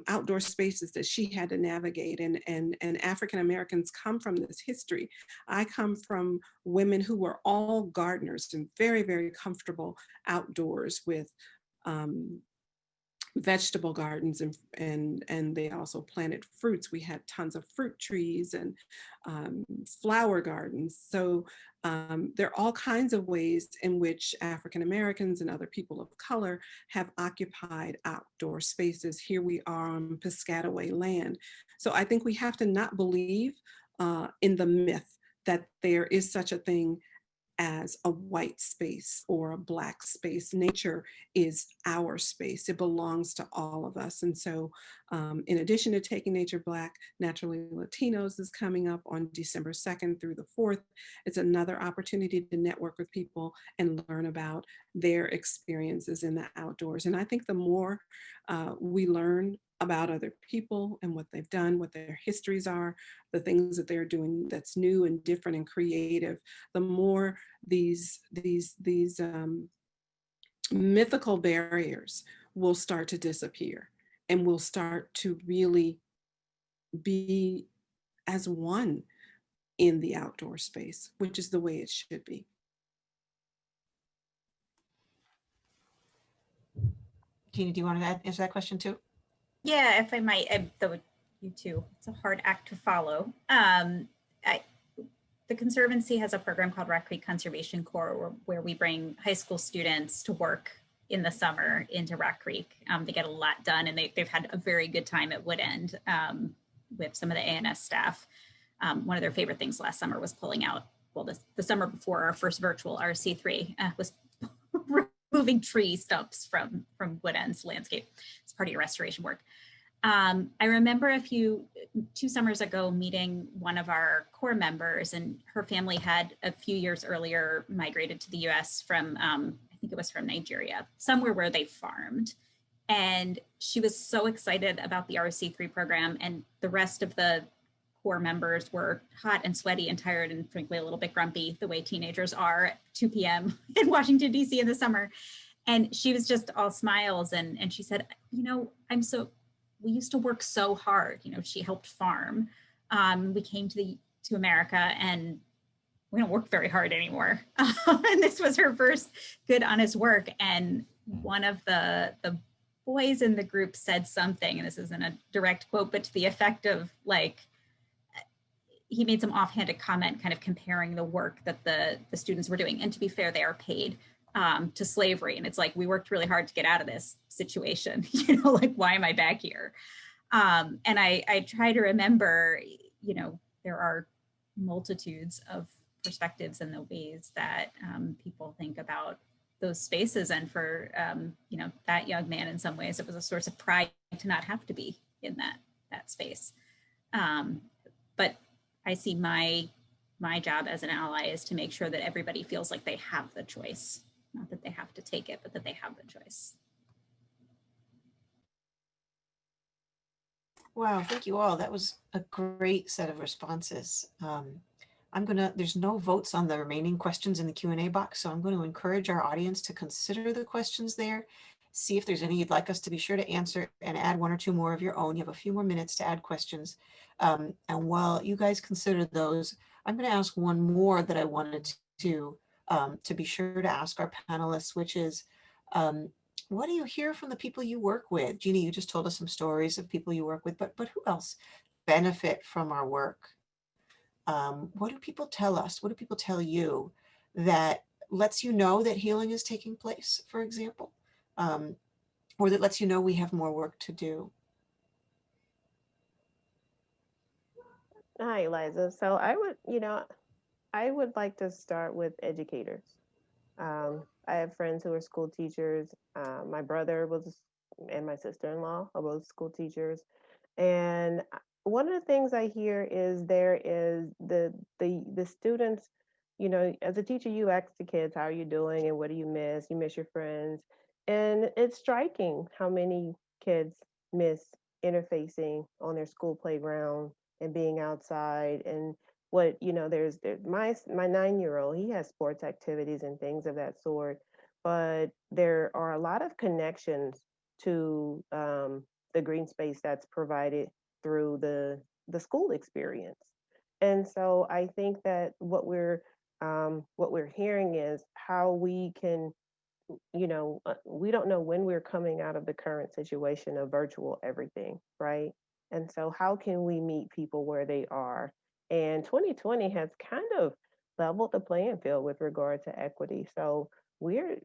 outdoor spaces that she had to navigate. And African Americans come from this history. I come from women who were all gardeners and very, very comfortable outdoors with vegetable gardens, and they also planted fruits. We had tons of fruit trees and flower gardens. So there are all kinds of ways in which African Americans and other people of color have occupied outdoor spaces. Here we are on Piscataway land. So I think we have to not believe in the myth that there is such a thing as a white space or a black space. Nature is our space. It belongs to all of us. And so in addition to Taking Nature Black, Naturally Latinos is coming up on December 2nd through the 4th. It's another opportunity to network with people and learn about their experiences in the outdoors. And I think the more we learn about other people and what they've done, what their histories are, the things that they're doing that's new and different and creative, the more these mythical barriers will start to disappear, and we'll start to really be as one in the outdoor space, which is the way it should be. Jeannie, do you want to answer that question too? Yeah, if I might, though you too, it's a hard act to follow. The Conservancy has a program called Rock Creek Conservation Corps where we bring high school students to work in the summer into Rock Creek. They get a lot done, and they've had a very good time at Woodend with some of the ANS staff. One of their favorite things last summer was pulling out, well, the summer before our first virtual RC3 was removing tree stumps from Woodend's landscape. It's part of your restoration work. I remember 2 summers ago meeting one of our core members, and her family had a few years earlier migrated to the US from, I think it was from Nigeria, somewhere where they farmed. And she was so excited about the RC3 program, and the rest of the core members were hot and sweaty and tired and frankly a little bit grumpy, the way teenagers are at 2 p.m. in Washington, D.C. in the summer. And she was just all smiles. And she said, you know, we used to work so hard. You know, she helped farm. We came to America, and we don't work very hard anymore. And this was her first good, honest work. And one of the boys in the group said something, and this isn't a direct quote, but to the effect of like, he made some offhanded comment kind of comparing the work that the students were doing. And to be fair, they are paid to slavery. And it's like, we worked really hard to get out of this situation. You know, like, why am I back here? And I try to remember, you know, there are multitudes of perspectives and the ways that people think about those spaces. And for, you know, that young man, in some ways, it was a source of pride to not have to be in that space. But I see my job as an ally is to make sure that everybody feels like they have the choice, not that they have to take it, but that they have the choice. Wow, thank you all. That was a great set of responses. There's no votes on the remaining questions in the Q&A box, so I'm going to encourage our audience to consider the questions there, see if there's any you'd like us to be sure to answer, and add 1 or 2 more of your own. You have a few more minutes to add questions. And while you guys consider those, I'm going to ask one more that I wanted to be sure to ask our panelists, which is, what do you hear from the people you work with? Jeannie, you just told us some stories of people you work with, but who else benefit from our work? What do people tell us? What do people tell you that lets you know that healing is taking place, for example, or that lets you know we have more work to do? Hi, Eliza. So I would like to start with educators. I have friends who are school teachers. My brother and my sister-in-law are both school teachers. And one of the things I hear is there is the students, you know, as a teacher, you ask the kids, how are you doing and what do you miss? You miss your friends. And it's striking how many kids miss interfacing on their school playground and being outside. And what, you know, there's my 9-year-old, he has sports activities and things of that sort, but there are a lot of connections to the green space that's provided through the school experience. And so I think that what we're hearing is how we can, you know, we don't know when we're coming out of the current situation of virtual everything, right? And so how can we meet people where they are? And 2020 has kind of leveled the playing field with regard to equity. So we're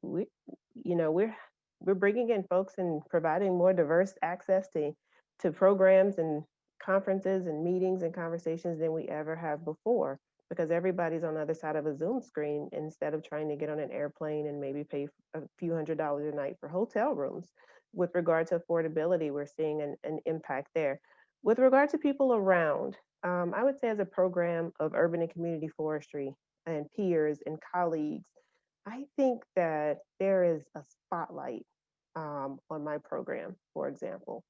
bringing in folks and providing more diverse access to programs and conferences and meetings and conversations than we ever have before. because everybody's on the other side of a Zoom screen instead of trying to get on an airplane and maybe pay a few $100s a night for hotel rooms. With regard to affordability, we're seeing an impact there. With regard to people around, I would say as a program of urban and community forestry and peers and colleagues, I think that there is a spotlight on my program, for example,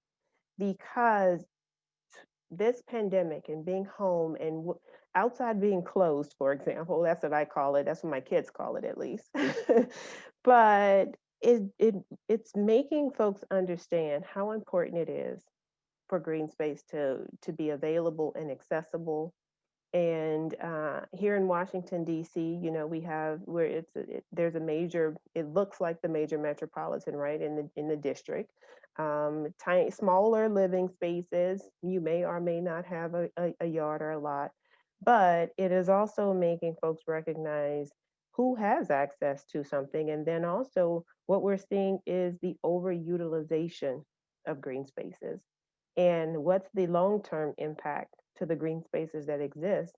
because this pandemic and being home and outside being closed, for example, that's what I call it. That's what my kids call it, at least. But it's making folks understand how important it is for green space to be available and accessible. And here in Washington, D.C., you know, we have where there's a major, it looks like the major metropolitan, right, in the district. Tiny, smaller living spaces. You may or may not have a yard or a lot, but it is also making folks recognize who has access to something. And then also what we're seeing is the overutilization of green spaces. And what's the long-term impact to the green spaces that exist?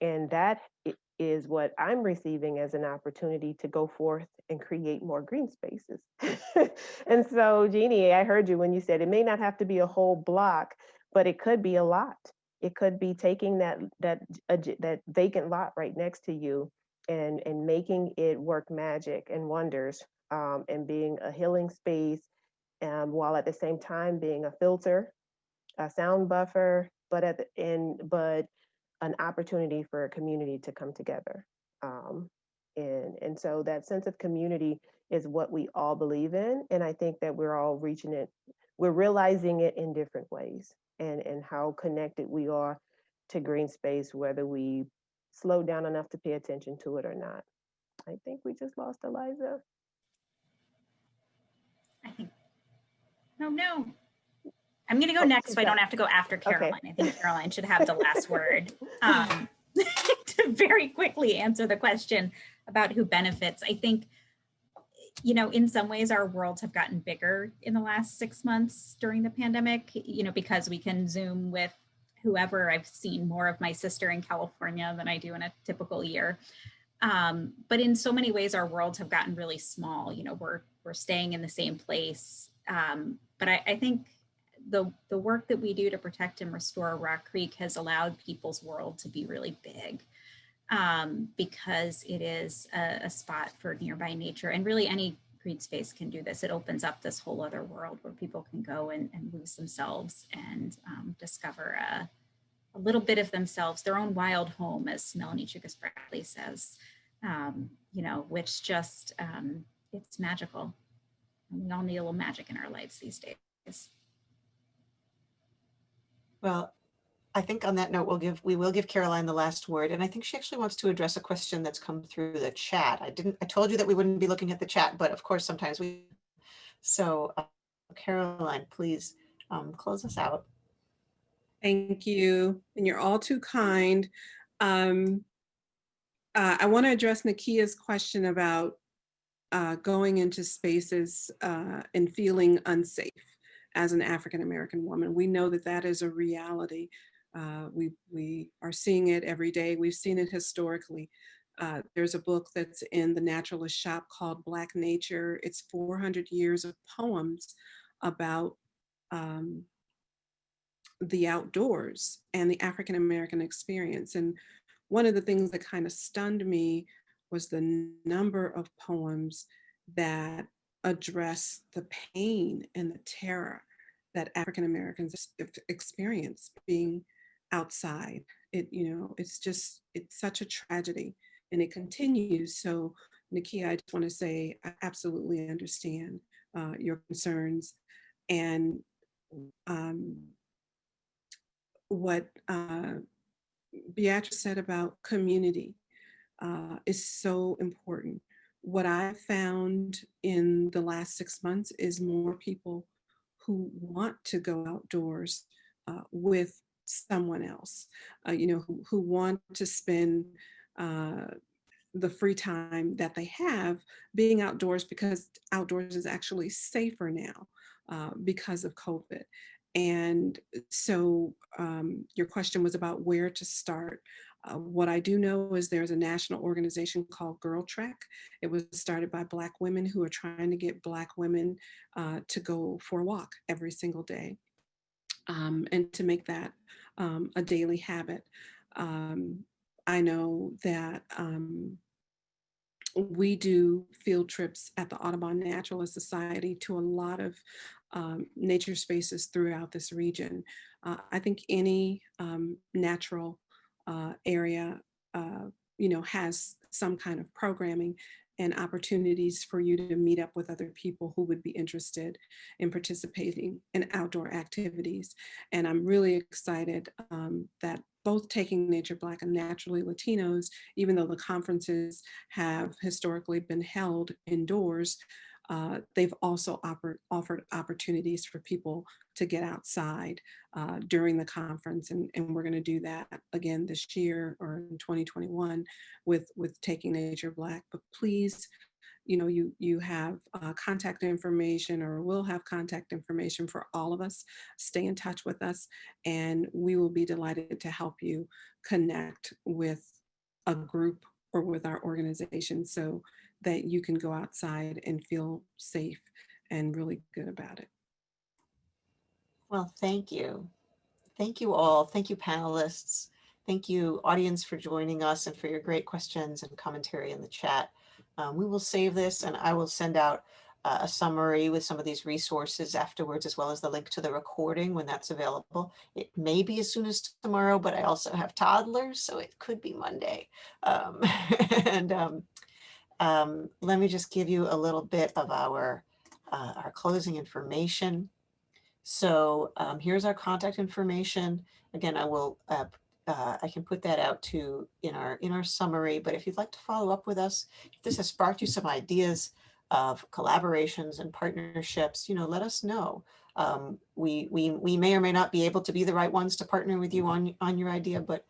And that is what I'm receiving as an opportunity to go forth and create more green spaces. And so, Jeannie, I heard you when you said it may not have to be a whole block, but it could be a lot. It could be taking that vacant lot right next to you and making it work magic and wonders, and being a healing space, while at the same time being a filter, a sound buffer, but but an opportunity for a community to come together. And so that sense of community is what we all believe in. And I think that we're all reaching it, we're realizing it in different ways, and how connected we are to green space, whether we slow down enough to pay attention to it or not. I think we just lost Eliza. I think, oh no. I'm going to go next so I don't have to go after Caroline. Okay. I think Caroline should have the last word. To very quickly answer the question about who benefits, I think, you know, in some ways our worlds have gotten bigger in the last 6 months during the pandemic, you know, because we can Zoom with whoever. I've seen more of my sister in California than I do in a typical year. But in so many ways, our worlds have gotten really small. You know, we're staying in the same place. But I think the work that we do to protect and restore Rock Creek has allowed people's world to be really big, because it is a spot for nearby nature, and really any green space can do this. It opens up this whole other world where people can go and lose themselves and discover a little bit of themselves, their own wild home, as Melanie Chukas-Bradley says, you know, which just, it's magical. And we all need a little magic in our lives these days. Well, I think on that note, we will give Caroline the last word. And I think she actually wants to address a question that's come through the chat. I told you that we wouldn't be looking at the chat, but of course, sometimes we, so Caroline, please close us out. Thank you. And you're all too kind. I want to address Nakia's question about going into spaces and feeling unsafe as an African-American woman. We know that that is a reality. We are seeing it every day. We've seen it historically. There's a book that's in the Naturalist shop called Black Nature. It's 400 years of poems about the outdoors and the African-American experience. And one of the things that kind of stunned me was the number of poems that address the pain and the terror that African Americans experience being outside. You know, it's such a tragedy, and it continues. So, Nakia, I just want to say I absolutely understand your concerns, and what Beattra said about community is so important. What I found in the last 6 months is more people who want to go outdoors with someone else, you know, who want to spend the free time that they have being outdoors, because outdoors is actually safer now because of COVID. And so your question was about where to start. What I do know is there's a national organization called Girl Trek. It was started by Black women who are trying to get Black women to go for a walk every single day, and to make that a daily habit. I know that we do field trips at the Audubon Naturalist Society to a lot of nature spaces throughout this region. I think any natural area, has some kind of programming and opportunities for you to meet up with other people who would be interested in participating in outdoor activities. And I'm really excited that both Taking Nature Black and Naturally Latinos, even though the conferences have historically been held indoors, they've also offered opportunities for people to get outside during the conference. And we're going to do that again this year or in 2021 with Taking Nature Black. But please, you have contact information, or will have contact information for all of us. Stay in touch with us, and we will be delighted to help you connect with a group or with our organization so that you can go outside and feel safe and really good about it. Well, thank you. Thank you all. Thank you, panelists. Thank you, audience, for joining us and for your great questions and commentary in the chat. We will save this, and I will send out a summary with some of these resources afterwards, as well as the link to the recording when that's available. It may be as soon as tomorrow, but I also have toddlers, so it could be Monday. Let me just give you a little bit of our closing information. So here's our contact information. Again, I can put that out to in our summary, but if you'd like to follow up with us, if this has sparked you some ideas of collaborations and partnerships, let us know. We may or may not be able to be the right ones to partner with you on your idea, but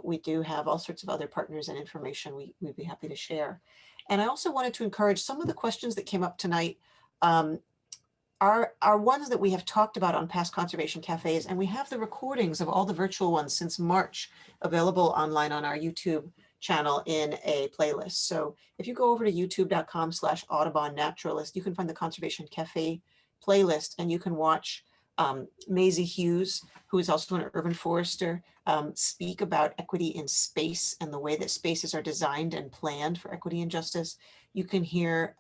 we do have all sorts of other partners and information we'd be happy to share. And I also wanted to encourage some of the questions that came up tonight are ones that we have talked about on past conservation cafes, and we have the recordings of all the virtual ones since March available online on our YouTube channel in a playlist. So if you go over to youtube.com/Audubon Naturalist, you can find the Conservation Cafe playlist, and you can watch Maisie Hughes, who is also an urban forester, speak about equity in space and the way that spaces are designed and planned for equity and justice. You can hear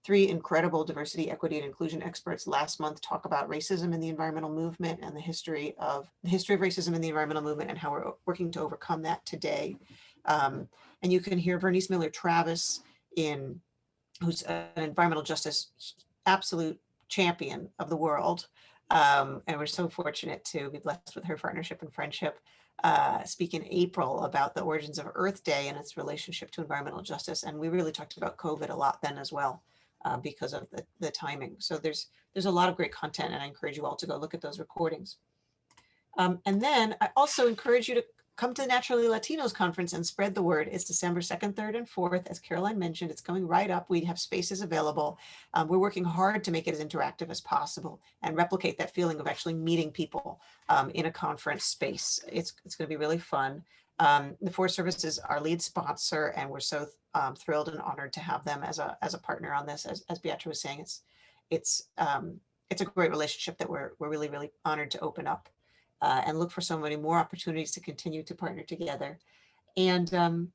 three incredible diversity, equity, and inclusion experts last month talk about racism in the environmental movement and the history of racism in the environmental movement and how we're working to overcome that today. And you can hear Vernice Miller-Travis, who's an environmental justice absolute champion of the world. And we're so fortunate to be blessed with her partnership and friendship, speak in April about the origins of Earth Day and its relationship to environmental justice. And we really talked about COVID a lot then as well, because of the timing. So there's a lot of great content, and I encourage you all to go look at those recordings. And then I also encourage you to come to the Naturally Latinos Conference and spread the word. It's December 2nd, 3rd, and 4th. As Caroline mentioned, it's coming right up. We have spaces available. We're working hard to make it as interactive as possible and replicate that feeling of actually meeting people in a conference space. It's going to be really fun. The Forest Service is our lead sponsor, and we're so thrilled and honored to have them as a partner on this. As Beattra was saying, it's a great relationship that we're really, really honored to open up. And look for so many more opportunities to continue to partner together. And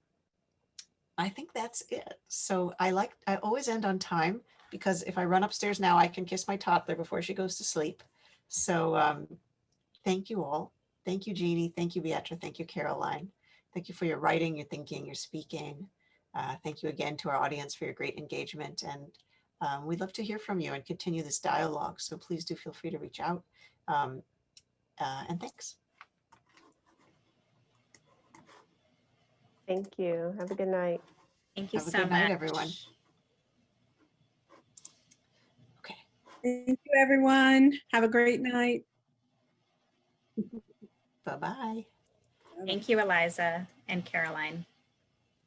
I think that's it. So I always end on time, because if I run upstairs now, I can kiss my toddler before she goes to sleep. So thank you all. Thank you, Jeannie. Thank you, Beattra. Thank you, Caroline. Thank you for your writing, your thinking, your speaking. Thank you again to our audience for your great engagement. And we'd love to hear from you and continue this dialogue. So please do feel free to reach out. And thanks. Thank you. Have a good night. Thank you Have a so good much. night, everyone. Okay. Thank you, everyone. Have a great night. Bye-bye. Thank you, Eliza and Caroline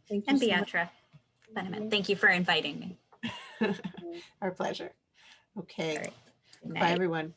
Thank you and so much. Beattra. Benjamin, thank you for inviting me. Our pleasure. Okay. All right. Good Bye, night. everyone.